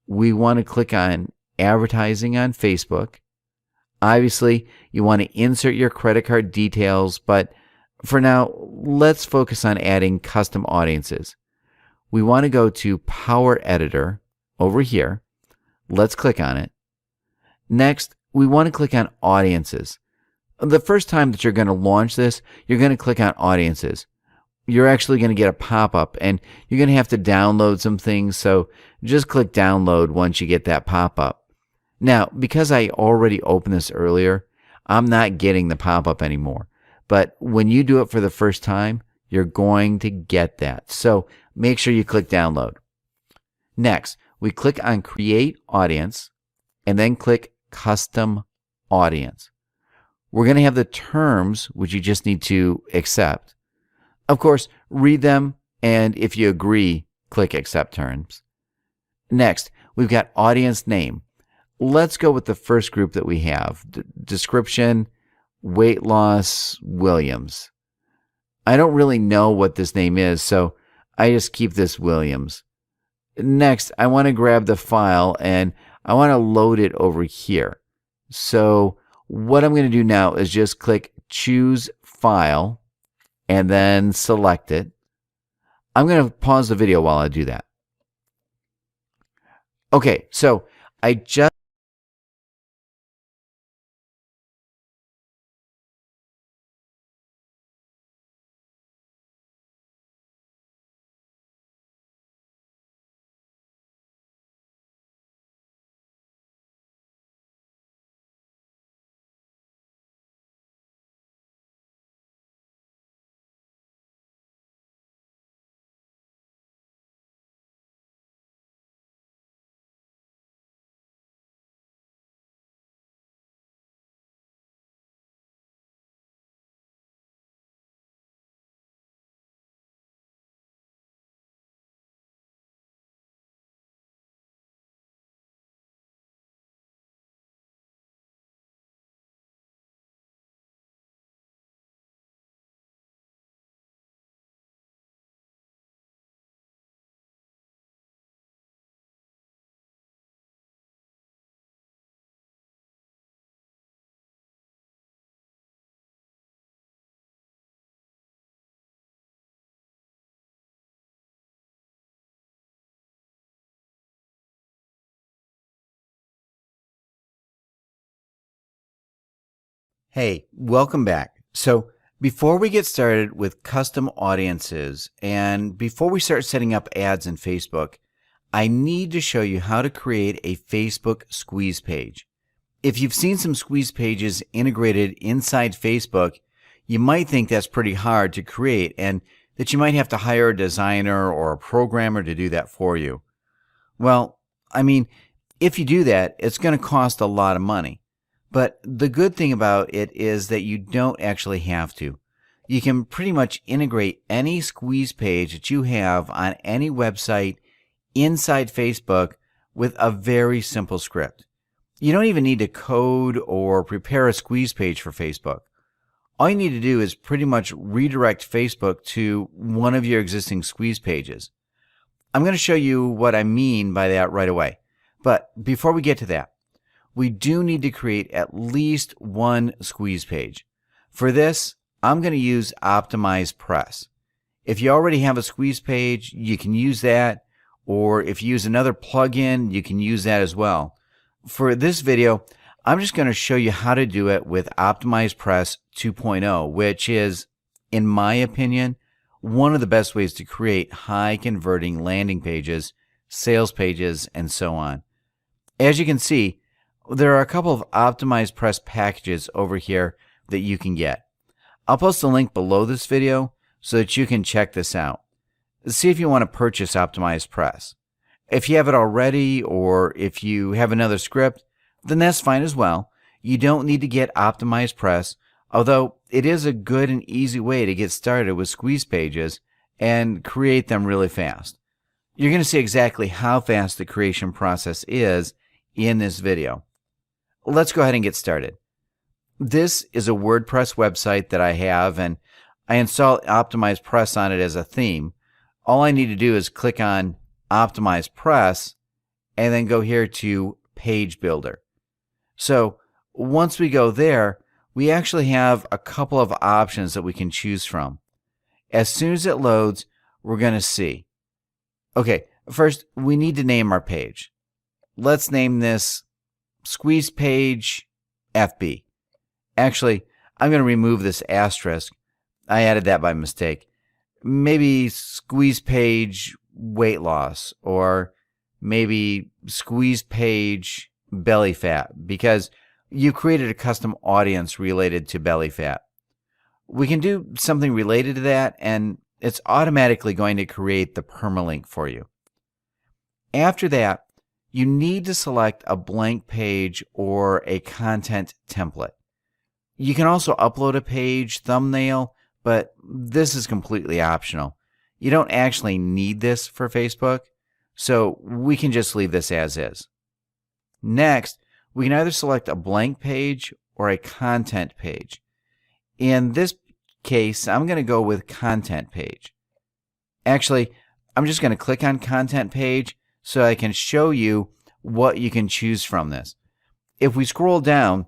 We want to click on advertising on Facebook. Obviously, you want to insert your credit card details, but for now, let's focus on adding custom audiences. We want to go to Power Editor over here. Let's click on it. Next, we want to click on Audiences. The first time that you're going to launch this, you're going to click on Audiences. You're actually going to get a pop-up, and you're going to have to download some things, so just click Download once you get that pop-up. Now, because I already opened this earlier, I'm not getting the pop-up anymore. But when you do it for the first time, you're going to get that. So make sure you click Download. Next, we click on Create Audience and then click Custom Audience. We're going to have the terms, which you just need to accept. Of course, read them, and if you agree, click Accept Terms. Next, we've got Audience Name. Let's go with the first group that we have. Description, Weight Loss, Williams. I don't really know what this name is, so I just keep this Williams. Next, I want to grab the file and I want to load it over here. So what I'm going to do now is just click Choose File and then select it. I'm going to pause the video while I do that. Okay, so I just Hey, welcome back. So, before we get started with custom audiences and before we start setting up ads in Facebook, I need to show you how to create a Facebook squeeze page. If you've seen some squeeze pages integrated inside Facebook, you might think that's pretty hard to create and that you might have to hire a designer or a programmer to do that for you. Well, if you do that, it's going to cost a lot of money. But the good thing about it is that you don't actually have to. You can pretty much integrate any squeeze page that you have on any website inside Facebook with a very simple script. You don't even need to code or prepare a squeeze page for Facebook. All you need to do is pretty much redirect Facebook to one of your existing squeeze pages. I'm going to show you what I mean by that right away. But before we get to that, we do need to create at least one squeeze page. For this, I'm going to use Optimize Press. If you already have a squeeze page, you can use that, or if you use another plugin, you can use that as well. For this video, I'm just going to show you how to do it with Optimize Press 2.0, which is, in my opinion, one of the best ways to create high-converting landing pages, sales pages, and so on. As you can see, there are a couple of Optimize Press packages over here that you can get. I'll post a link below this video so that you can check this out. See if you want to purchase Optimize Press. If you have it already or if you have another script, then that's fine as well. You don't need to get Optimize Press, although it is a good and easy way to get started with squeeze pages and create them really fast. You're going to see exactly how fast the creation process is in this video. Let's go ahead and get started. This is a WordPress website that I have, and I install Optimize Press on it as a theme. All I need to do is click on Optimize Press and then go here to Page Builder. So once we go there, we actually have a couple of options that we can choose from. As soon as it loads, we're going to see. Okay, first we need to name our page. Let's name this Squeeze Page FB. Actually, I'm going to remove this asterisk. I added that by mistake. Maybe Squeeze Page Weight Loss, or maybe Squeeze Page Belly Fat, because you created a custom audience related to belly fat. We can do something related to that, and it's automatically going to create the permalink for you. After that, you need to select a blank page or a content template. You can also upload a page thumbnail, but this is completely optional. You don't actually need this for Facebook, so we can just leave this as is. Next, we can either select a blank page or a content page. In this case, I'm going to go with content page. Actually, I'm just going to click on content page so I can show you what you can choose from this. If we scroll down,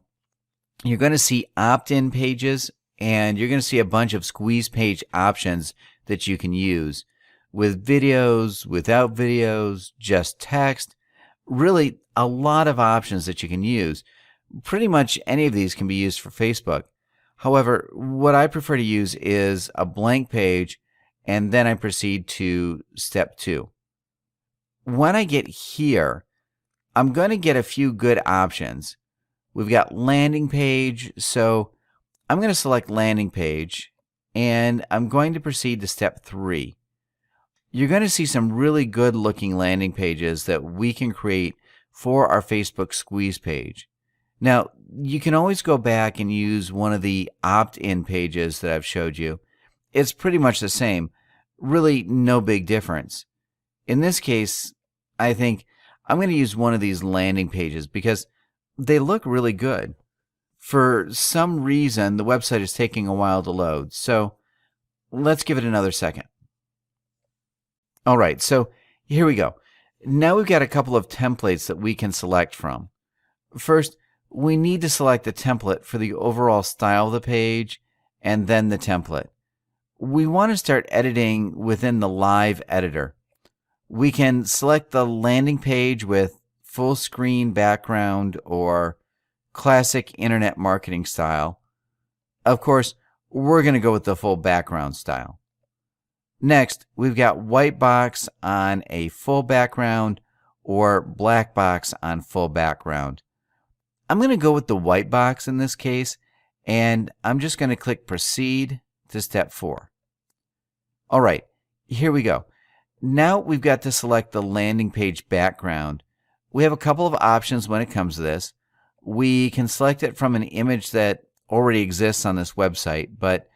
you're going to see opt-in pages, and you're going to see a bunch of squeeze page options that you can use with videos, without videos, just text. Really, a lot of options that you can use. Pretty much any of these can be used for Facebook. However, what I prefer to use is a blank page, and then I proceed to step 2. When I get here, I'm going to get a few good options. We've got landing page, so I'm going to select landing page, and I'm going to proceed to step 3. You're going to see some really good looking landing pages that we can create for our Facebook squeeze page. Now, you can always go back and use one of the opt-in pages that I've showed you. It's pretty much the same. Really no big difference. In this case, I think I'm going to use one of these landing pages because they look really good. For some reason, the website is taking a while to load, so let's give it another second. All right, so here we go. Now we've got a couple of templates that we can select from. First, we need to select the template for the overall style of the page and then the template. We want to start editing within the live editor. We can select the landing page with full screen background or classic internet marketing style, Of course, we're going to go with the full background style. Next, we've got white box on a full background or black box on full background. I'm going to go with the white box in this case, and I'm just going to click Proceed to step 4. All right, here we go. Now we've got to select the landing page background. We have a couple of options when it comes to this. We can select it from an image that already exists on this website, but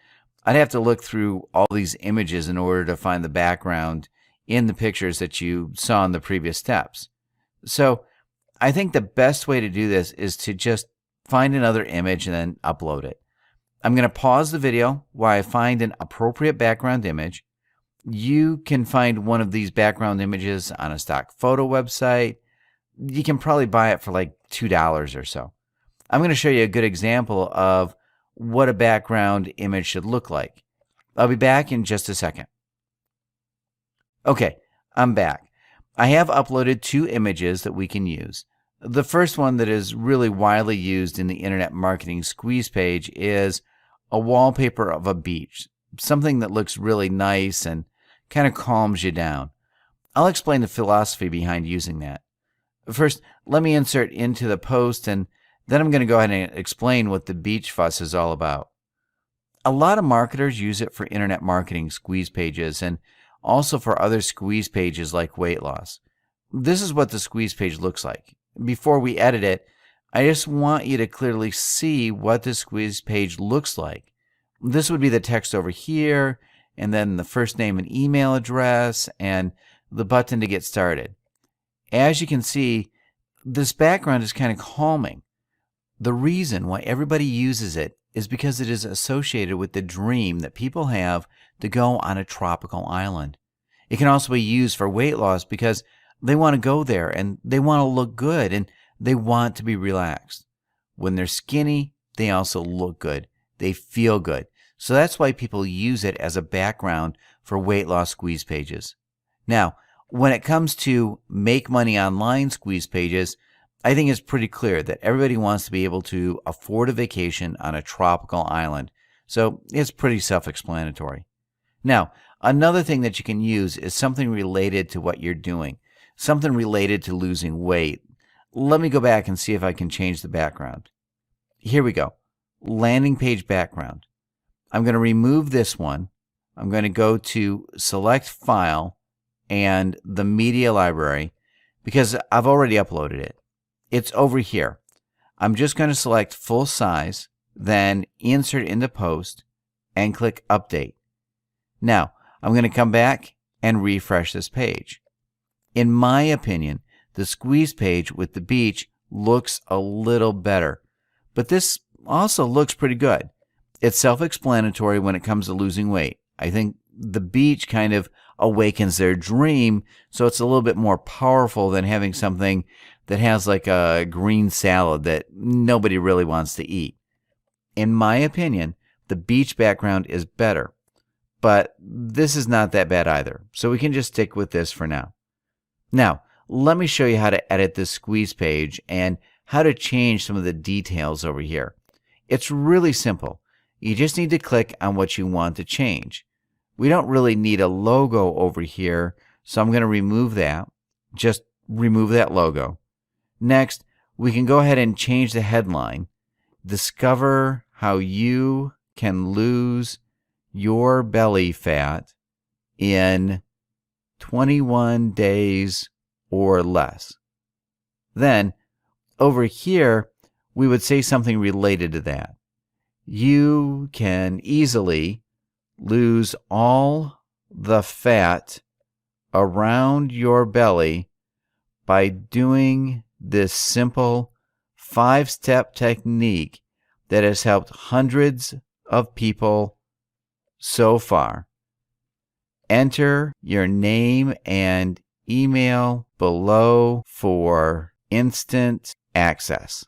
I'd have to look through all these images in order to find the background in the pictures that you saw in the previous steps. So I think the best way to do this is to just find another image and then upload it. I'm going to pause the video while I find an appropriate background image. You can find one of these background images on a stock photo website. You can probably buy it for like $2 or so. I'm going to show you a good example of what a background image should look like. I'll be back in just a second. Okay, I'm back. I have uploaded 2 images that we can use. The first one that is really widely used in the internet marketing squeeze page is a wallpaper of a beach, something that looks really nice and kind of calms you down. I'll explain the philosophy behind using that. First, let me insert into the post, and then I'm going to go ahead and explain what the beach fuss is all about. A lot of marketers use it for internet marketing squeeze pages and also for other squeeze pages like weight loss. This is what the squeeze page looks like. Before we edit it, I just want you to clearly see what the squeeze page looks like. This would be the text over here, and then the first name and email address, and the button to get started. As you can see, this background is kind of calming. The reason why everybody uses it is because it is associated with the dream that people have to go on a tropical island. It can also be used for weight loss because they want to go there and they want to look good and they want to be relaxed. When they're skinny, they also look good. They feel good. So that's why people use it as a background for weight loss squeeze pages. Now, when it comes to make money online squeeze pages, I think it's pretty clear that everybody wants to be able to afford a vacation on a tropical island. So it's pretty self-explanatory. Now, another thing that you can use is something related to what you're doing, something related to losing weight. Let me go back and see if I can change the background. Here we go. Landing page background. I'm going to remove this one. I'm going to go to Select File and the Media Library because I've already uploaded it. It's over here. I'm just going to select full size, then insert into post and click update. Now, I'm going to come back and refresh this page. In my opinion, the squeeze page with the beach looks a little better, but this also looks pretty good. It's self-explanatory when it comes to losing weight. I think the beach kind of awakens their dream, so it's a little bit more powerful than having something that has like a green salad that nobody really wants to eat. In my opinion, the beach background is better, but this is not that bad either, so we can just stick with this for now. Now, let me show you how to edit this squeeze page and how to change some of the details over here. It's really simple. You just need to click on what you want to change. We don't really need a logo over here, so I'm going to remove that. Just remove that logo. Next, we can go ahead and change the headline. Discover how you can lose your belly fat in 21 days or less. Then, over here, we would say something related to that. You can easily lose all the fat around your belly by doing this simple 5-step technique that has helped hundreds of people so far. Enter your name and email below for instant access.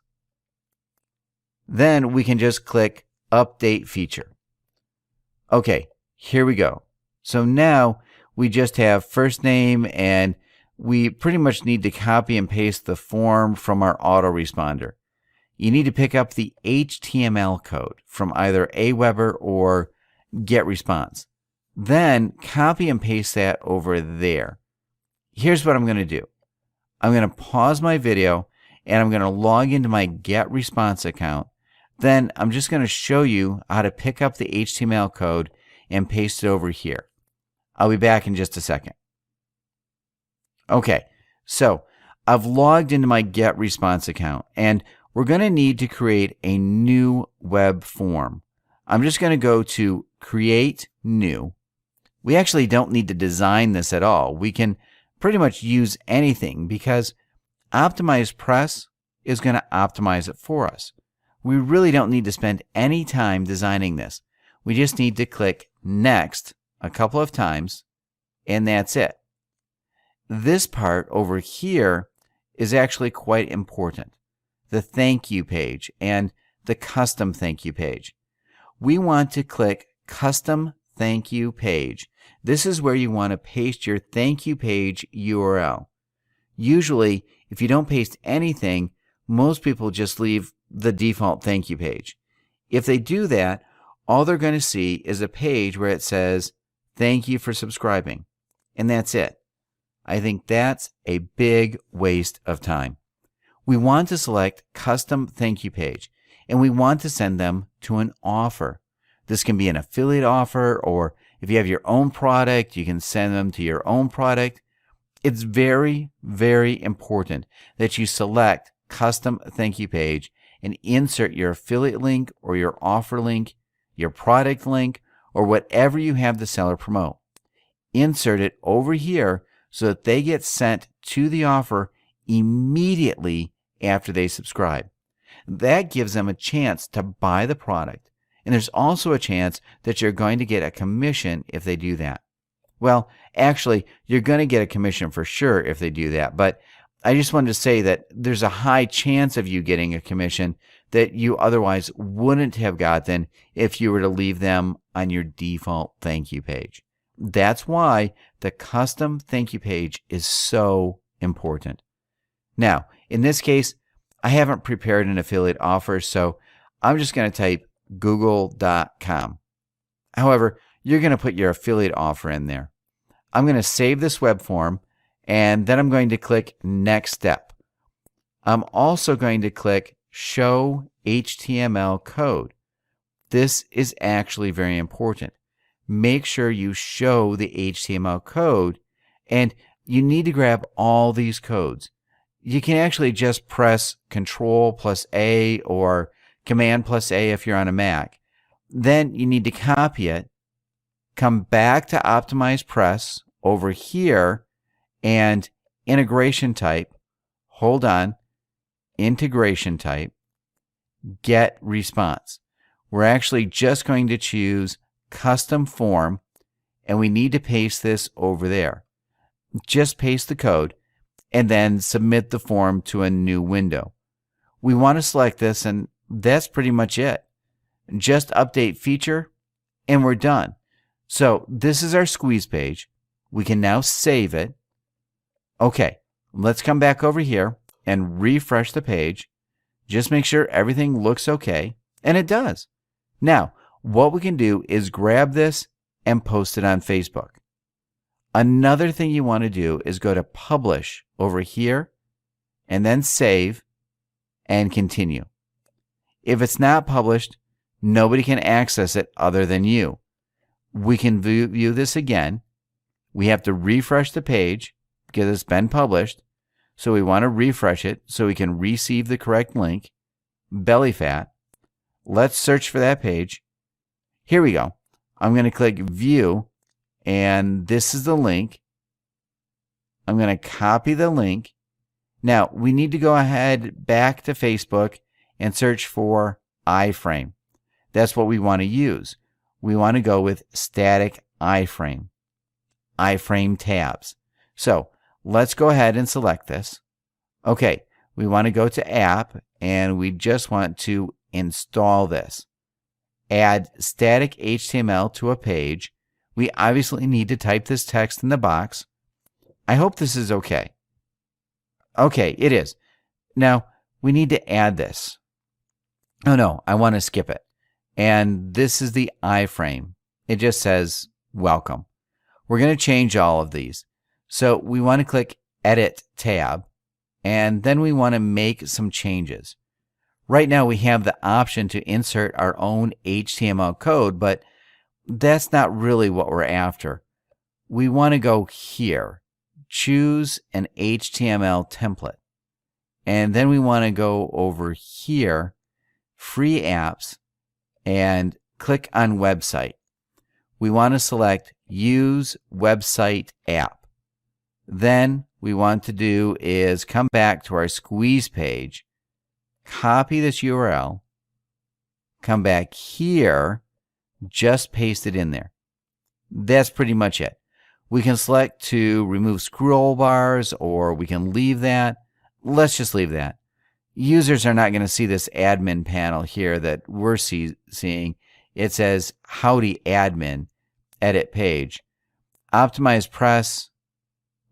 Then we can just click Update Feature. Okay, here we go. So now we just have first name, and we pretty much need to copy and paste the form from our autoresponder. you need to pick up the HTML code from either Aweber or GetResponse. Then copy and paste that over there. Here's what I'm going to do. I'm going to pause my video and I'm going to log into my GetResponse account. Then I'm just going to show you how to pick up the HTML code and paste it over here. I'll be back in just a second. Okay, so I've logged into my GetResponse account and we're going to need to create a new web form. I'm just going to go to Create New. We actually don't need to design this at all. We can pretty much use anything because Optimize Press is going to optimize it for us. We really don't need to spend any time designing this. We just need to click Next a couple of times, and that's it. This part over here is actually quite important. The thank you page and the custom thank you page. We want to click Custom Thank You Page. This is where you want to paste your thank you page URL. Usually, if you don't paste anything, most people just leave the default thank you page. If they do that, all they're going to see is a page where it says, "Thank you for subscribing." And that's it. I think that's a big waste of time. We want to select Custom Thank You Page, and we want to send them to an offer. This can be an affiliate offer, or if you have your own product, you can send them to your own product. It's very, very important that you select Custom Thank You Page and insert your affiliate link or your offer link, your product link, or whatever you have the seller promote. Insert it over here so that they get sent to the offer immediately after they subscribe. That gives them a chance to buy the product, and there's also a chance that you're going to get a commission if they do that. Well, actually, you're going to get a commission for sure if they do that, but I just wanted to say that there's a high chance of you getting a commission that you otherwise wouldn't have gotten if you were to leave them on your default thank you page. That's why the custom thank you page is so important. Now, in this case, I haven't prepared an affiliate offer, so I'm just going to type google.com. However, you're going to put your affiliate offer in there. I'm going to save this web form, and then I'm going to click Next Step. I'm also going to click Show HTML Code. This is actually very important. Make sure you show the HTML code, and you need to grab all these codes. You can actually just press Control+A or Command+A if you're on a Mac. Then you need to copy it, come back to Optimize Press over here, and integration type, hold on, integration type, get response. We're actually just going to choose custom form, and we need to paste this over there. Just paste the code and then submit the form to a new window. We want to select this, and that's pretty much it. Just update feature, and we're done. So this is our squeeze page. We can now save it. Okay, let's come back over here and refresh the page. Just make sure everything looks okay, and it does. Now, what we can do is grab this and post it on Facebook. Another thing you want to do is go to Publish over here, and then Save, and Continue. If it's not published, nobody can access it other than you. We can view this again. We have to refresh the page because it's been published. So we want to refresh it so we can receive the correct link. Belly fat. Let's search for that page. Here we go. I'm going to click View, and this is the link. I'm going to copy the link. Now, we need to go ahead back to Facebook and search for iframe. That's what we want to use. We want to go with static iframe, iframe tabs. So let's go ahead and select this. Okay, we want to go to App, and we just want to install this. Add static HTML to a page. We obviously need to type this text in the box. I hope this is okay. Okay, it is. Now, we need to add this. Oh no, I want to skip it. And this is the iframe. It just says welcome. We're going to change all of these. So we want to click Edit tab, and then we want to make some changes. Right now we have the option to insert our own HTML code, but that's not really what we're after. We want to go here, choose an HTML template, and then we want to go over here, free apps, and click on website. We want to select use website app. Then we want to do is come back to our squeeze page, copy this URL, come back here, just paste it in there. That's pretty much it. We can select to remove scroll bars, or we can leave that. Let's just leave that. Users are not going to see this admin panel here that we're seeing. It says Howdy Admin, edit page. Optimize press,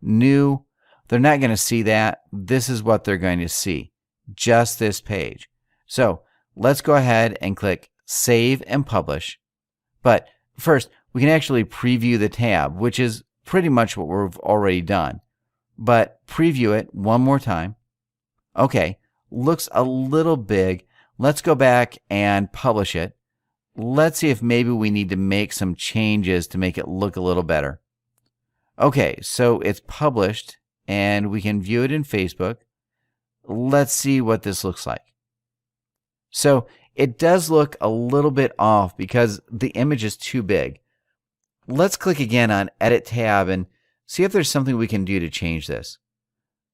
new. They're not going to see that. This is what they're going to see, just this page. So let's go ahead and click Save and Publish. But first, we can actually preview the tab, which is pretty much what we've already done. But preview it one more time. Okay, looks a little big. Let's go back and publish it. Let's see if maybe we need to make some changes to make it look a little better. Okay, so it's published and we can view it in Facebook. Let's see what this looks like. So it does look a little bit off because the image is too big. Let's click again on Edit tab and see if there's something we can do to change this.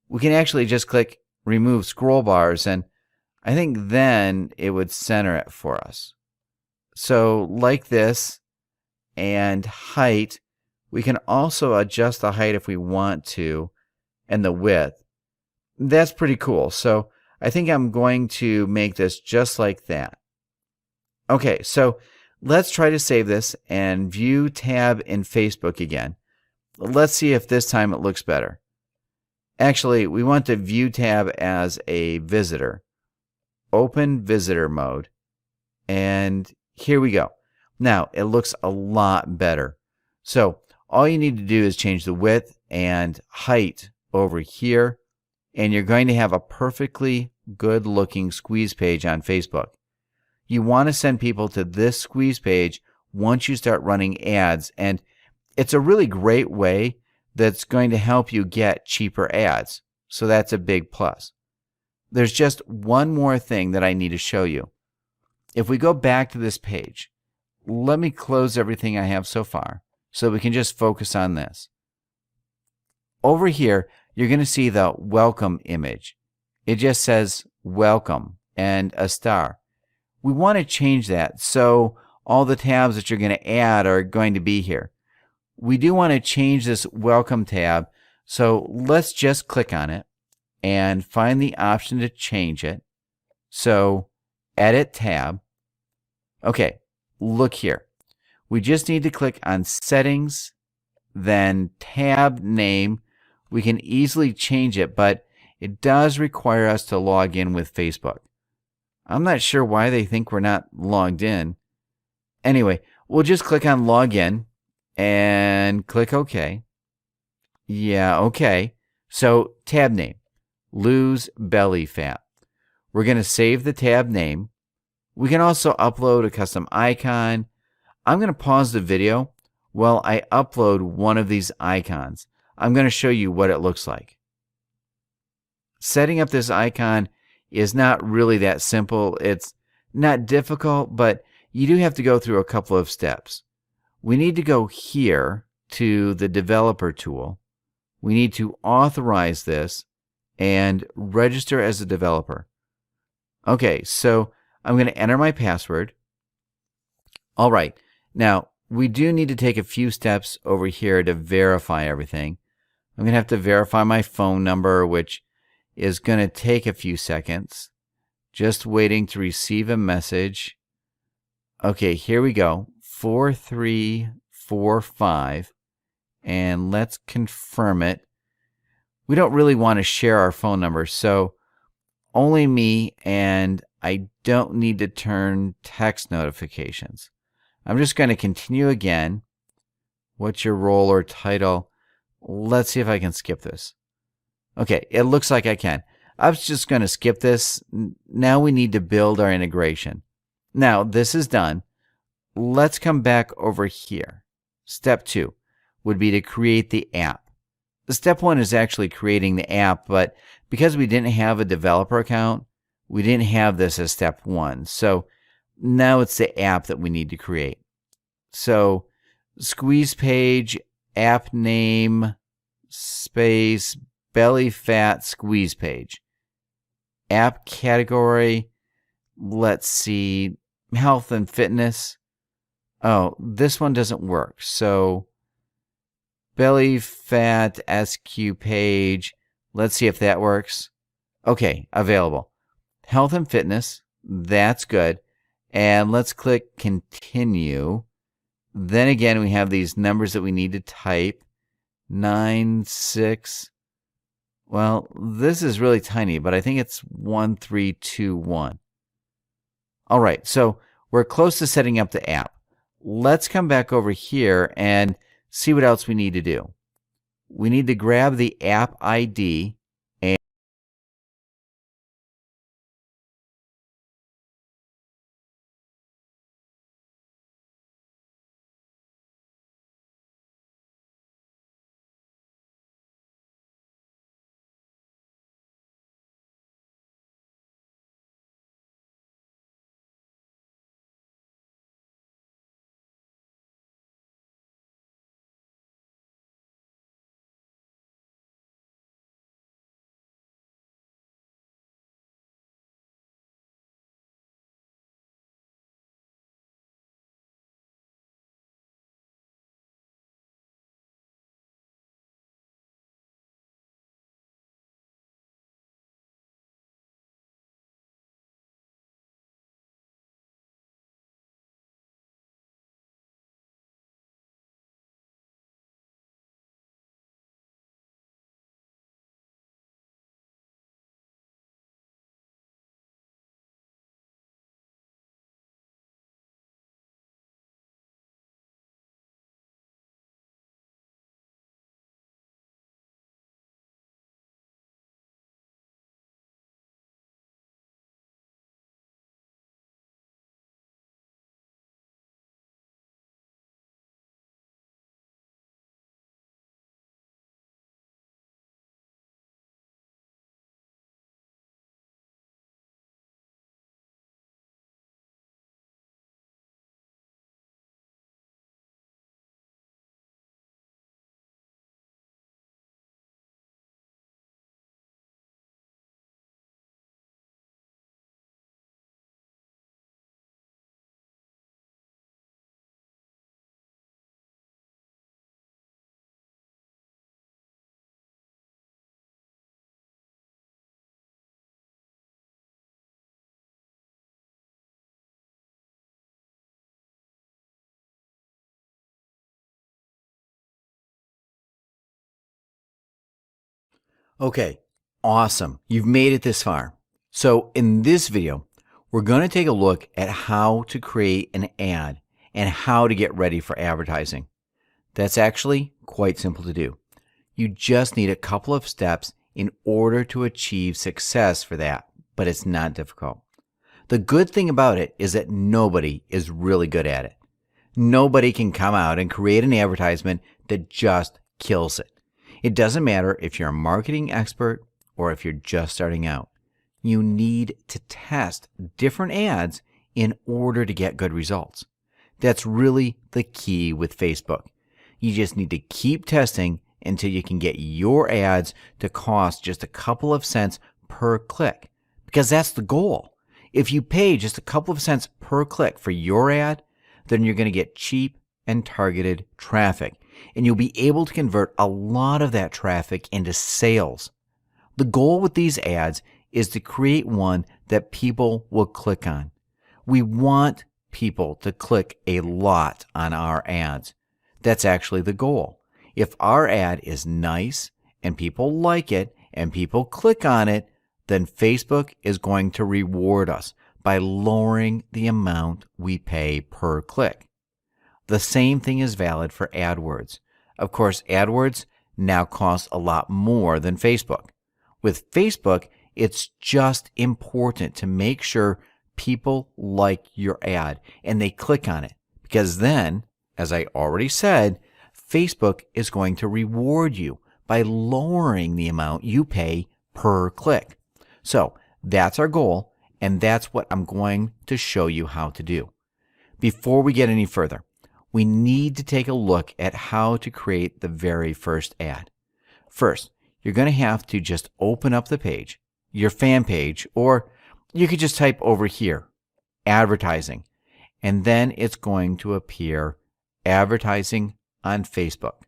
We can actually just click Remove Scroll Bars, and I think then it would center it for us. So like this, and height, we can also adjust the height if we want to, and the width. That's pretty cool. So I think I'm going to make this just like that. Okay, so let's try to save this and view tab in Facebook again. Let's see if this time it looks better. Actually, we want to view tab as a visitor. Open visitor mode. And here we go. Now, it looks a lot better. So all you need to do is change the width and height over here, and you're going to have a perfectly good looking squeeze page on Facebook. You want to send people to this squeeze page once you start running ads, and it's a really great way that's going to help you get cheaper ads. So that's a big plus. There's just one more thing that I need to show you. If we go back to this page, let me close everything I have so far so we can just focus on this. Over here, you're going to see the welcome image. It just says welcome and a star. We want to change that so all the tabs that you're going to add are going to be here. We do want to change this welcome tab, so let's just click on it and find the option to change it. So edit tab. Okay, look here. We just need to click on settings, then tab name. We can easily change it, but it does require us to log in with Facebook. I'm not sure why they think we're not logged in. Anyway, we'll just click on login and click OK. Yeah, OK. So tab name, lose belly fat. We're going to save the tab name. We can also upload a custom icon. I'm going to pause the video while I upload one of these icons. I'm going to show you what it looks like. Setting up this icon is not really that simple. It's not difficult, but you do have to go through a couple of steps. We need to go here to the developer tool. We need to authorize this and register as a developer. Okay, so I'm going to enter my password. All right, now we do need to take a few steps over here to verify everything. I'm going to have to verify my phone number, which is going to take a few seconds. Just waiting to receive a message. Okay, here we go. 4345. And let's confirm it. We don't really want to share our phone number, so only me and I don't need to turn text notifications. I'm just going to continue again. What's your role or title? Let's see if I can skip this. Okay, it looks like I can. I was just going to skip this. Now we need to build our integration. Now this is done. Let's come back over here. Step 2 would be to create the app. Step 1 is actually creating the app, but because we didn't have a developer account, we didn't have this as step 1. So now it's the app that we need to create. So squeeze page, app name, space, belly fat squeeze page. App category, let's see, health and fitness. Oh, this one doesn't work. So belly fat SQ page, let's see if that works. Okay, available. Health and fitness, that's good. And let's click continue. Then again, we have these numbers that we need to type. 9, 6. Well, this is really tiny, but I think it's 1, 3, 2, 1. All right, so we're close to setting up the app. Let's come back over here and see what else we need to do. We need to grab the app ID and okay, awesome. You've made it this far. So in this video, we're going to take a look at how to create an ad and how to get ready for advertising. That's actually quite simple to do. You just need a couple of steps in order to achieve success for that, but it's not difficult. The good thing about it is that nobody is really good at it. Nobody can come out and create an advertisement that just kills it. It doesn't matter if you're a marketing expert or if you're just starting out. You need to test different ads in order to get good results. That's really the key with Facebook. You just need to keep testing until you can get your ads to cost just a couple of cents per click, because that's the goal. If you pay just a couple of cents per click for your ad, then you're going to get cheap and targeted traffic, and you'll be able to convert a lot of that traffic into sales. The goal with these ads is to create one that people will click on. We want people to click a lot on our ads. That's actually the goal. If our ad is nice and people like it and people click on it, then Facebook is going to reward us. by lowering the amount we pay per click. The same thing is valid for AdWords. Of course, AdWords now costs a lot more than Facebook. With Facebook, it's just important to make sure people like your ad and they click on it, because then, as I already said, Facebook is going to reward you by lowering the amount you pay per click. So that's our goal, and that's what I'm going to show you how to do. Before we get any further, we need to take a look at how to create the very first ad. First, you're going to have to just open up the page, your fan page, or you could just type over here, advertising, and then it's going to appear advertising on Facebook.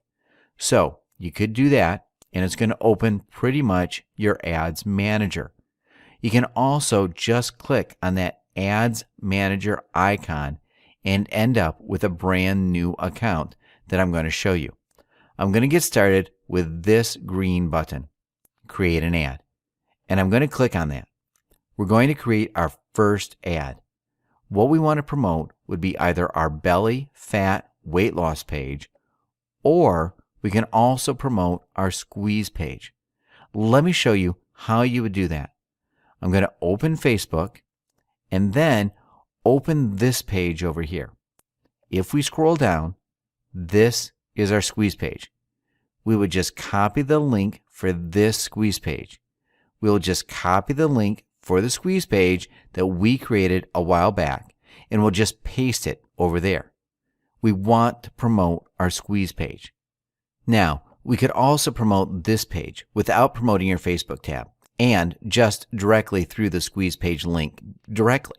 So you could do that, and it's going to open pretty much your ads manager. You can also just click on that ads manager icon and end up with a brand new account that I'm going to show you. I'm going to get started with this green button, create an ad, and I'm going to click on that. We're going to create our first ad. What we want to promote would be either our belly fat weight loss page, or we can also promote our squeeze page. Let me show you how you would do that. I'm going to open Facebook and then open this page over here. If we scroll down, this is our squeeze page. We would just copy the link for this squeeze page. We'll just copy the link for the squeeze page that we created a while back, and we'll just paste it over there. We want to promote our squeeze page. Now, we could also promote this page without promoting your Facebook tab and just directly through the squeeze page link directly.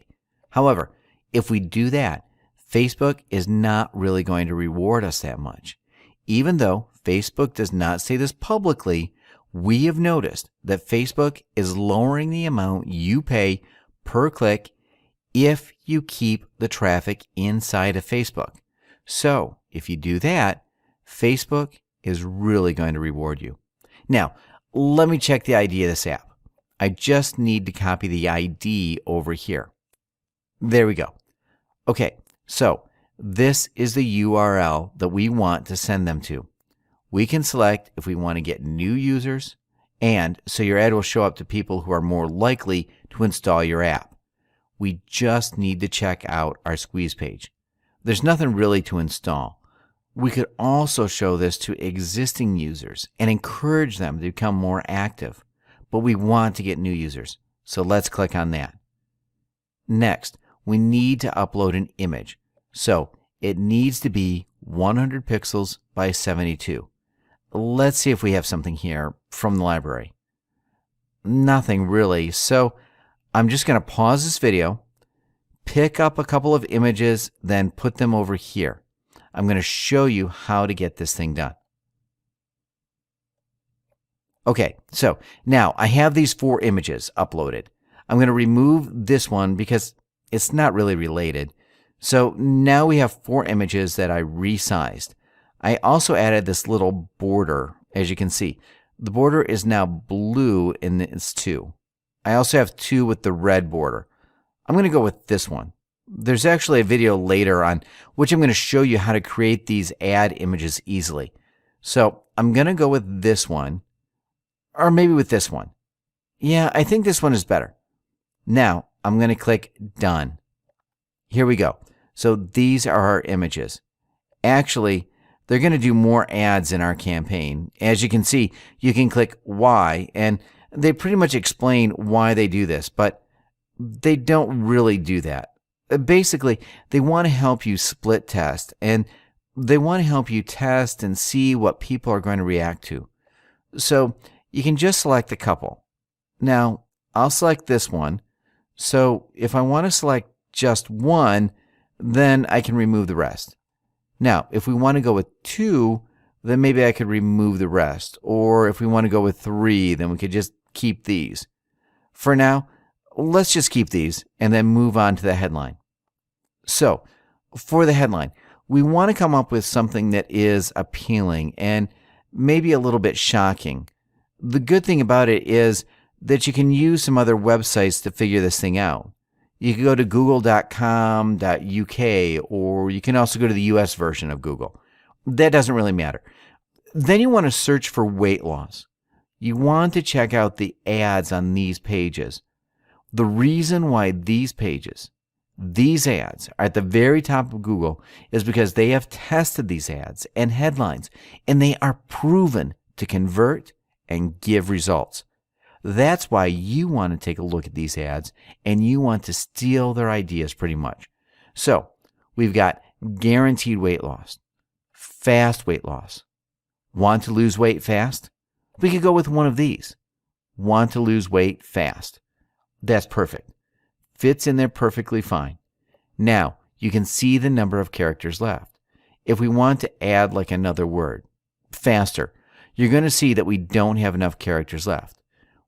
However, if we do that, Facebook is not really going to reward us that much. Even though Facebook does not say this publicly, we have noticed that Facebook is lowering the amount you pay per click if you keep the traffic inside of Facebook. So if you do that, Facebook is really going to reward you. Now, let me check the ID of this app. I just need to copy the ID over here. There we go. Okay, so this is the URL that we want to send them to. We can select if we want to get new users, and so your ad will show up to people who are more likely to install your app. We just need to check out our squeeze page. There's nothing really to install. We could also show this to existing users and encourage them to become more active, but we want to get new users, so let's click on that. Next, we need to upload an image, so it needs to be 100 pixels by 72. Let's see if we have something here from the library. Nothing really, so I'm just going to pause this video, pick up a couple of images, then put them over here. I'm going to show you how to get this thing done. Okay, so now I have these 4 images uploaded. I'm going to remove this one because it's not really related. So now we have 4 images that I resized. I also added this little border, as you can see. The border is now blue and it's 2. I also have 2 with the red border. I'm going to go with this one. There's actually a video later on which I'm going to show you how to create these ad images easily. So I'm going to go with this one, or maybe with this one. Yeah, I think this one is better. Now I'm going to click Done. Here we go. So these are our images. Actually, they're going to do more ads in our campaign. As you can see, you can click Why, and they pretty much explain why they do this, but they don't really do that. Basically, they want to help you split test, and they want to help you test and see what people are going to react to. So you can just select a couple. Now, I'll select this one. So if I want to select just one, then I can remove the rest. Now, if we want to go with 2, then maybe I could remove the rest. Or if we want to go with 3, then we could just keep these. For now, let's just keep these and then move on to the headline. So, for the headline, we want to come up with something that is appealing and maybe a little bit shocking. The good thing about it is that you can use some other websites to figure this thing out. You can go to google.com.uk, or you can also go to the US version of Google. That doesn't really matter. Then you want to search for weight loss. You want to check out the ads on these pages. The reason why these ads are at the very top of Google is because they have tested these ads and headlines, and they are proven to convert and give results. That's why you want to take a look at these ads, and you want to steal their ideas pretty much. So we've got guaranteed weight loss, fast weight loss. Want to lose weight fast? We could go with one of these. Want to lose weight fast. That's perfect. Fits in there perfectly fine. Now, you can see the number of characters left. If we want to add like another word, faster, you're going to see that we don't have enough characters left.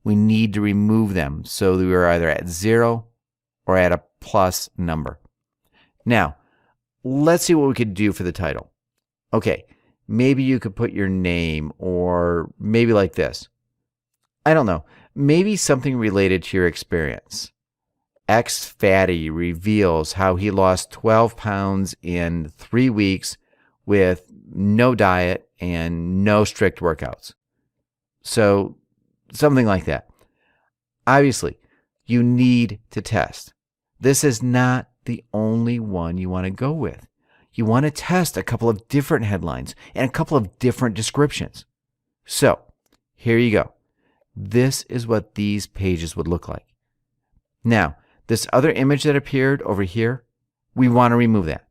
We need to remove them so that we're either at 0 or at a plus number. Now, let's see what we could do for the title. Okay, maybe you could put your name, or maybe like this. I don't know. Maybe something related to your experience. Ex-fatty reveals how he lost 12 pounds in 3 weeks with no diet and no strict workouts. So something like that. Obviously, you need to test. This is not the only one you want to go with. You want to test a couple of different headlines and a couple of different descriptions. So here you go. This is what these pages would look like. Now, this other image that appeared over here, we want to remove that.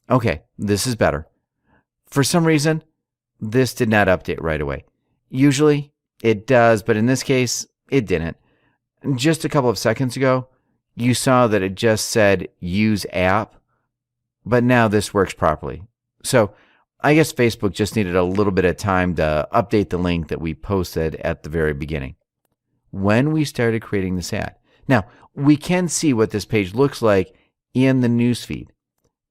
Okay, this is better. For some reason, this did not update right away. Usually it does, but in this case, it didn't. Just a couple of seconds ago, you saw that it just said use app, but now this works properly. So I guess Facebook just needed a little bit of time to update the link that we posted at the very beginning. When we started creating this ad. Now, we can see what this page looks like in the newsfeed.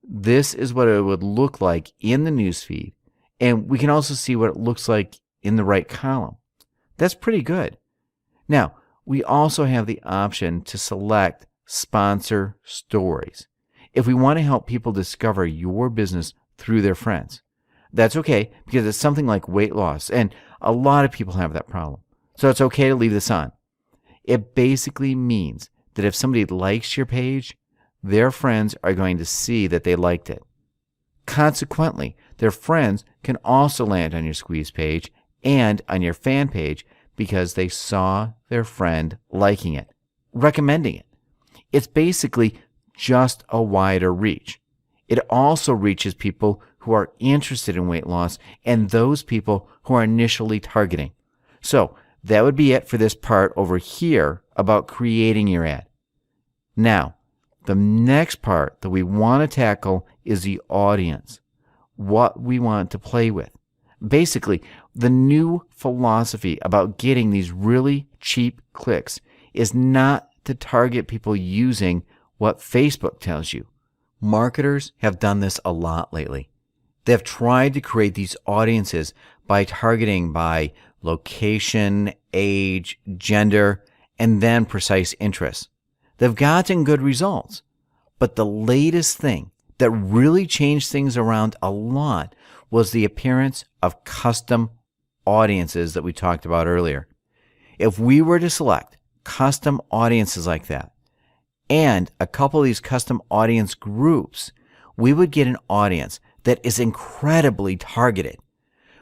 This is what it would look like in the newsfeed, and we can also see what it looks like in the right column. That's pretty good. Now, we also have the option to select sponsor stories if we want to help people discover your business through their friends. That's okay, because it's something like weight loss, and a lot of people have that problem. So it's okay to leave this on. It basically means that if somebody likes your page, their friends are going to see that they liked it. Consequently, their friends can also land on your squeeze page and on your fan page because they saw their friend liking it, recommending it. It's basically just a wider reach. It also reaches people who are interested in weight loss and those people who are initially targeting. So that would be it for this part over here about creating your ad. Now, the next part that we want to tackle is the audience, what we want to play with. Basically, the new philosophy about getting these really cheap clicks is not to target people using what Facebook tells you. Marketers have done this a lot lately. They've tried to create these audiences by targeting by location, age, gender, and then precise interests. They've gotten good results. But the latest thing that really changed things around a lot was the appearance of custom audiences that we talked about earlier. If we were to select custom audiences like that and a couple of these custom audience groups, we would get an audience that is incredibly targeted.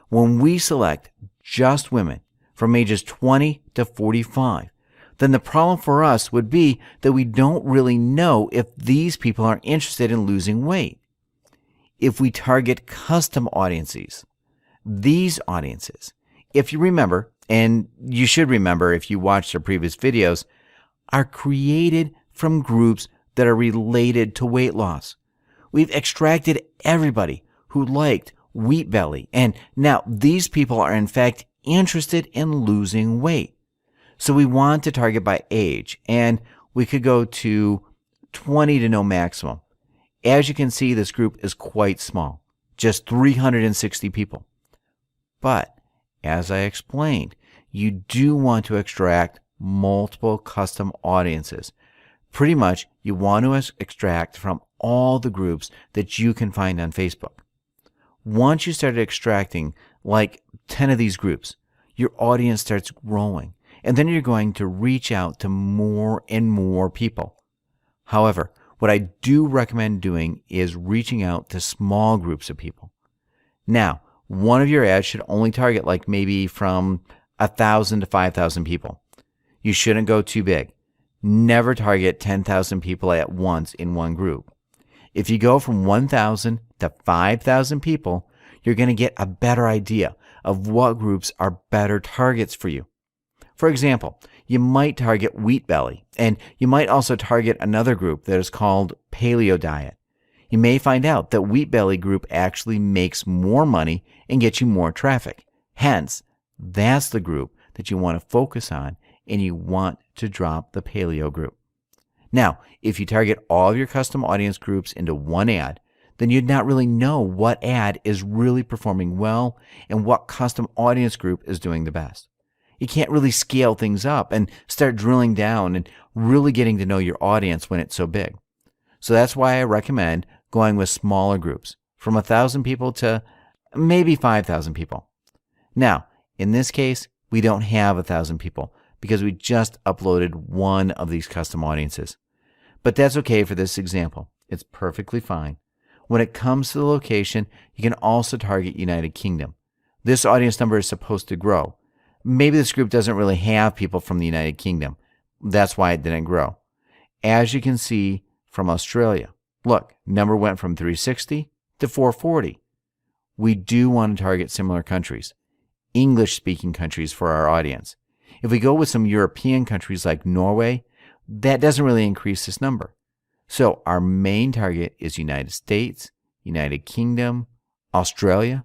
When we select just women from ages 20 to 45, then the problem for us would be that we don't really know if these people are interested in losing weight. If we target custom audiences, these audiences, if you remember, and you should remember if you watched our previous videos, are created from groups that are related to weight loss. We've extracted everybody who liked Wheat Belly, and now these people are in fact interested in losing weight. So we want to target by age, and we could go to 20 to no maximum. As you can see, this group is quite small, just 360 people. But as I explained, you do want to extract multiple custom audiences. Pretty much, you want to extract from all the groups that you can find on Facebook. Once you started extracting like 10 of these groups, your audience starts growing, and then you're going to reach out to more and more people. However, what I do recommend doing is reaching out to small groups of people. Now, one of your ads should only target like maybe from 1,000 to 5,000 people. You shouldn't go too big. Never target 10,000 people at once in one group. If you go from 1,000 to 5,000 people, you're going to get a better idea of what groups are better targets for you. For example, you might target Wheat Belly, and you might also target another group that is called Paleo Diet. You may find out that Wheat Belly group actually makes more money and gets you more traffic. Hence, that's the group that you want to focus on, and you want to drop the Paleo group. Now, if you target all of your custom audience groups into one ad, then you'd not really know what ad is really performing well and what custom audience group is doing the best. You can't really scale things up and start drilling down and really getting to know your audience when it's so big. So that's why I recommend going with smaller groups, from 1,000 people to maybe 5,000 people. Now, in this case, we don't have 1,000 people because we just uploaded one of these custom audiences. But that's okay for this example. It's perfectly fine. When it comes to the location, you can also target United Kingdom. This audience number is supposed to grow. Maybe this group doesn't really have people from the United Kingdom. That's why it didn't grow. As you can see from Australia, look, number went from 360 to 440. We do want to target similar countries, English-speaking countries for our audience. If we go with some European countries like Norway, that doesn't really increase this number. So our main target is United States, United Kingdom, Australia,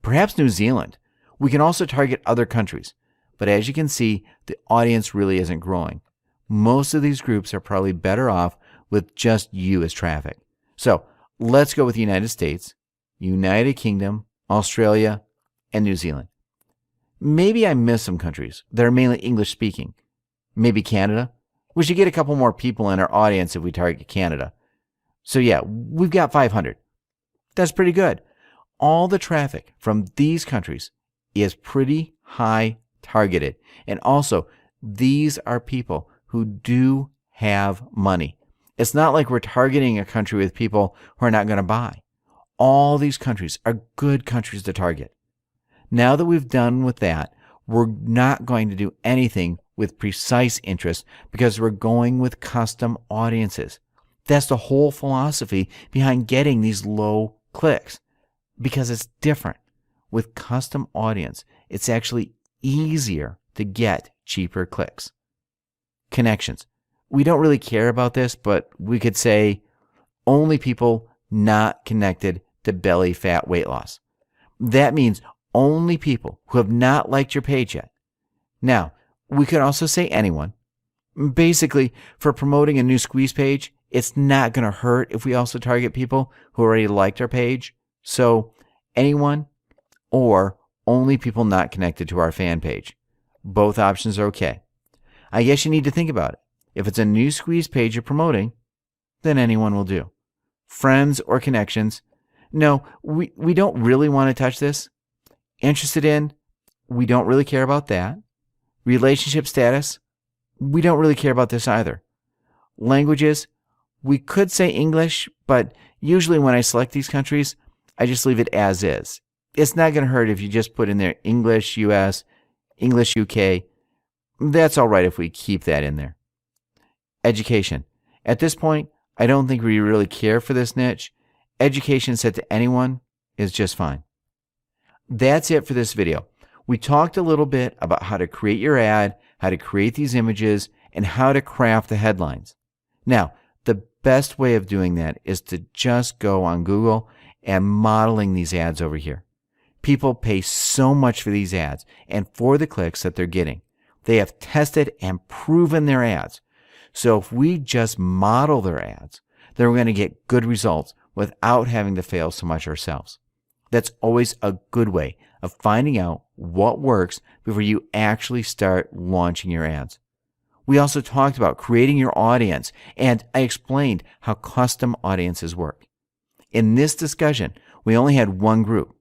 perhaps New Zealand. We can also target other countries. But as you can see, the audience really isn't growing. Most of these groups are probably better off with just you as traffic. So let's go with the United States, United Kingdom, Australia, and New Zealand. Maybe I missed some countries that are mainly English speaking. Maybe Canada. We should get a couple more people in our audience if we target Canada. So yeah, we've got 500. That's pretty good. All the traffic from these countries is pretty high targeted. And also, these are people who do have money. It's not like we're targeting a country with people who are not going to buy. All these countries are good countries to target. Now that we've done with that, we're not going to do anything with precise interest because we're going with custom audiences. That's the whole philosophy behind getting these low clicks, because it's different. With custom audience, it's actually easier to get cheaper clicks. Connections. We don't really care about this, but we could say only people not connected to belly fat weight loss. That means only people who have not liked your page yet. Now, we could also say anyone. Basically, for promoting a new squeeze page, it's not going to hurt if we also target people who already liked our page. So, anyone or only people not connected to our fan page. Both options are okay. I guess you need to think about it. If it's a new squeeze page you're promoting, then anyone will do. Friends or connections, no, we don't really want to touch this. Interested in, we don't really care about that. Relationship status, we don't really care about this either. Languages, we could say English, but usually when I select these countries, I just leave it as is. It's not going to hurt if you just put in there English US, English UK. That's all right if we keep that in there. Education. At this point, I don't think we really care for this niche. Education set to anyone is just fine. That's it for this video. We talked a little bit about how to create your ad, how to create these images, and how to craft the headlines. Now, the best way of doing that is to just go on Google and modeling these ads over here. People pay so much for these ads and for the clicks that they're getting. They have tested and proven their ads. So if we just model their ads, then we're going to get good results without having to fail so much ourselves. That's always a good way of finding out what works before you actually start launching your ads. We also talked about creating your audience, and I explained how custom audiences work. In this discussion, we only had one group.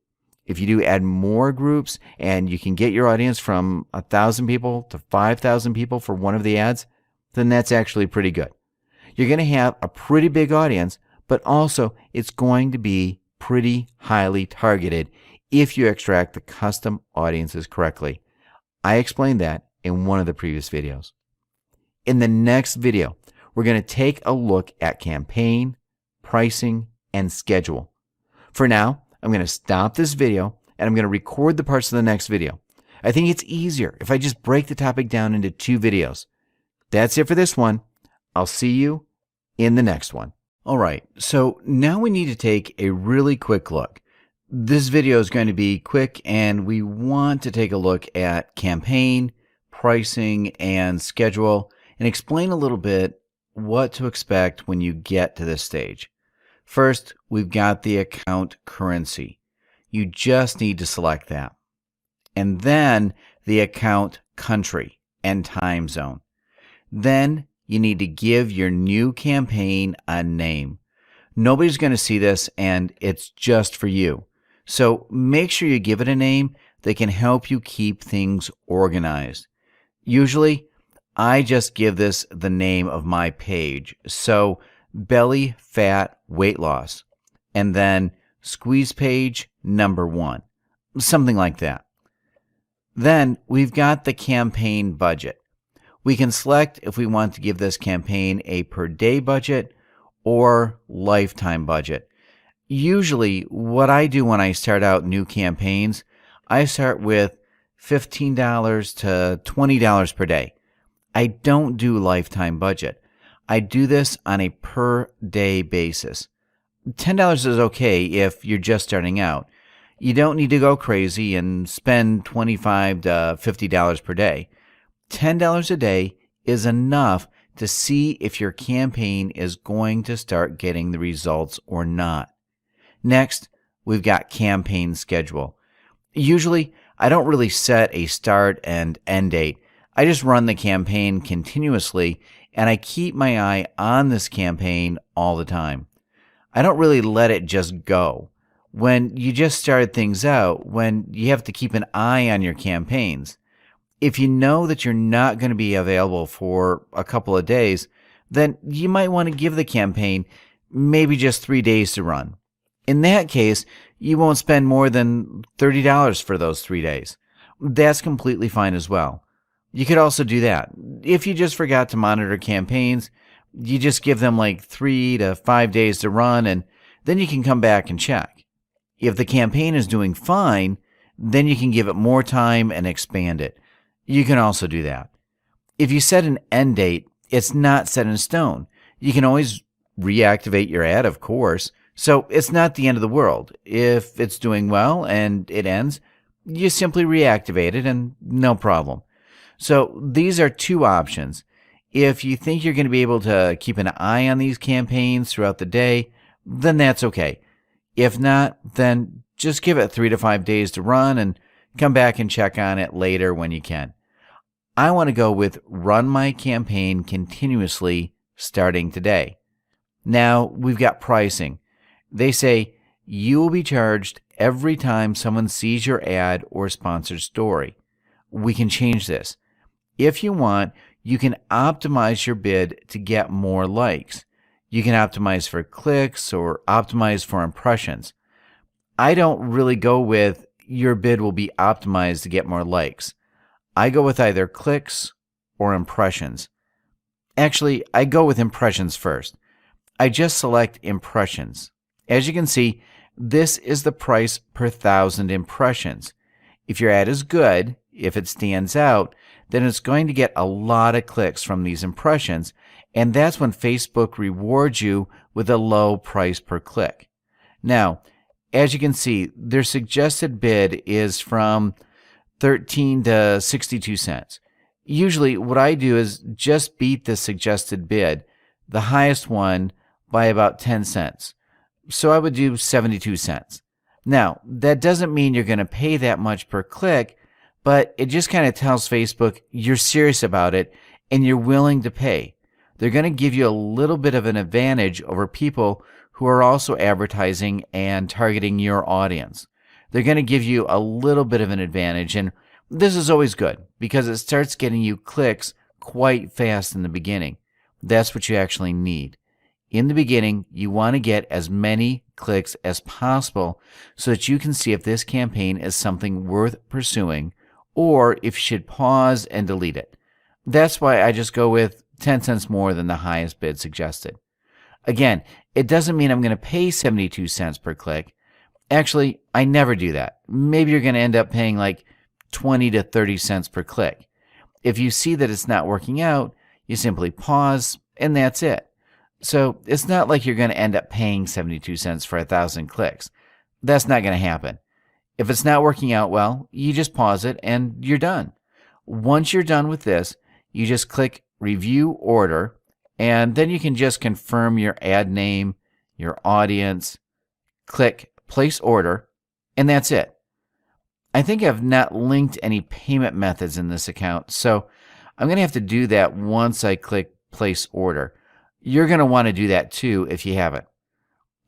If you do add more groups and you can get your audience from 1,000 people to 5,000 people for one of the ads, then that's actually pretty good. You're going to have a pretty big audience, but also it's going to be pretty highly targeted if you extract the custom audiences correctly. I explained that in one of the previous videos. In the next video, we're going to take a look at campaign, pricing, and schedule. For now, I'm going to stop this video and I'm going to record the parts of the next video. I think it's easier if I just break the topic down into 2 videos. That's it for this one. I'll see you in the next one. All right, so now we need to take a really quick look. This video is going to be quick, and we want to take a look at campaign, pricing, and schedule, and explain a little bit what to expect when you get to this stage. First, we've got the account currency. You just need to select that. And then the account country and time zone. Then you need to give your new campaign a name. Nobody's going to see this, and it's just for you. So make sure you give it a name that can help you keep things organized. Usually, I just give this the name of my page. So belly fat weight loss, and then squeeze page number 1, something like that. Then we've got the campaign budget. We can select if we want to give this campaign a per day budget or lifetime budget. Usually what I do when I start out new campaigns, I start with $15 to $20 per day. I don't do lifetime budget. I do this on a per day basis. $10 is okay if you're just starting out. You don't need to go crazy and spend $25 to $50 per day. $10 a day is enough to see if your campaign is going to start getting the results or not. Next, we've got campaign schedule. Usually, I don't really set a start and end date. I just run the campaign continuously, and I keep my eye on this campaign all the time. I don't really let it just go. When you just start things out, when you have to keep an eye on your campaigns, if you know that you're not going to be available for a couple of days, then you might want to give the campaign maybe just 3 days to run. In that case, you won't spend more than $30 for those 3 days. That's completely fine as well. You could also do that. If you just forgot to monitor campaigns, you just give them like 3 to 5 days to run, and then you can come back and check. If the campaign is doing fine, then you can give it more time and expand it. You can also do that. If you set an end date, it's not set in stone. You can always reactivate your ad, of course, so it's not the end of the world. If it's doing well and it ends, you simply reactivate it and no problem. So these are 2 options. If you think you're going to be able to keep an eye on these campaigns throughout the day, then that's okay. If not, then just give it 3 to 5 days to run and come back and check on it later when you can. I want to go with run my campaign continuously starting today. Now we've got pricing. They say you will be charged every time someone sees your ad or sponsored story. We can change this. If you want, you can optimize your bid to get more likes. You can optimize for clicks or optimize for impressions. I don't really go with your bid will be optimized to get more likes. I go with either clicks or impressions. Actually, I go with impressions first. I just select impressions. As you can see, this is the price per 1,000 impressions. If your ad is good, if it stands out, then it's going to get a lot of clicks from these impressions, and that's when Facebook rewards you with a low price per click. Now, as you can see, their suggested bid is from 13 to 62 cents. Usually what I do is just beat the suggested bid, the highest one, by about 10 cents. So I would do 72 cents. Now, that doesn't mean you're going to pay that much per click, but it just kind of tells Facebook you're serious about it and you're willing to pay, they're going to give you a little bit of an advantage over people who are also advertising and targeting your audience. They're going to give you a little bit of an advantage, and this is always good because it starts getting you clicks quite fast in the beginning. That's what you actually need. In the beginning, you want to get as many clicks as possible so that you can see if this campaign is something worth pursuing or if you should pause and delete it. That's why I just go with 10 cents more than the highest bid suggested. Again, it doesn't mean I'm going to pay 72 cents per click. Actually, I never do that. Maybe you're going to end up paying like 20 to 30 cents per click. If you see that it's not working out, you simply pause and that's it. So it's not like you're going to end up paying 72 cents for 1,000 clicks. That's not going to happen. If it's not working out well, you just pause it and you're done. Once you're done with this, you just click Review Order, and then you can just confirm your ad name, your audience, click Place Order, and that's it. I think I've not linked any payment methods in this account, so I'm going to have to do that once I click Place Order. You're going to want to do that too if you haven't.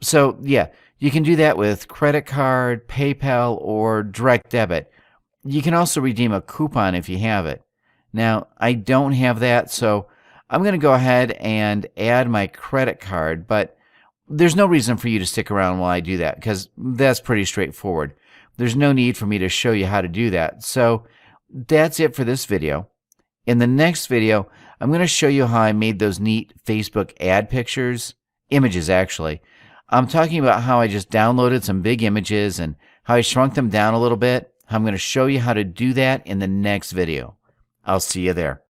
So yeah, you can do that with credit card, PayPal, or direct debit. You can also redeem a coupon if you have it. Now, I don't have that, so I'm going to go ahead and add my credit card, but there's no reason for you to stick around while I do that because that's pretty straightforward. There's no need for me to show you how to do that. So that's it for this video. In the next video, I'm going to show you how I made those neat Facebook ad pictures, images actually. I'm talking about how I just downloaded some big images and how I shrunk them down a little bit. I'm going to show you how to do that in the next video. I'll see you there.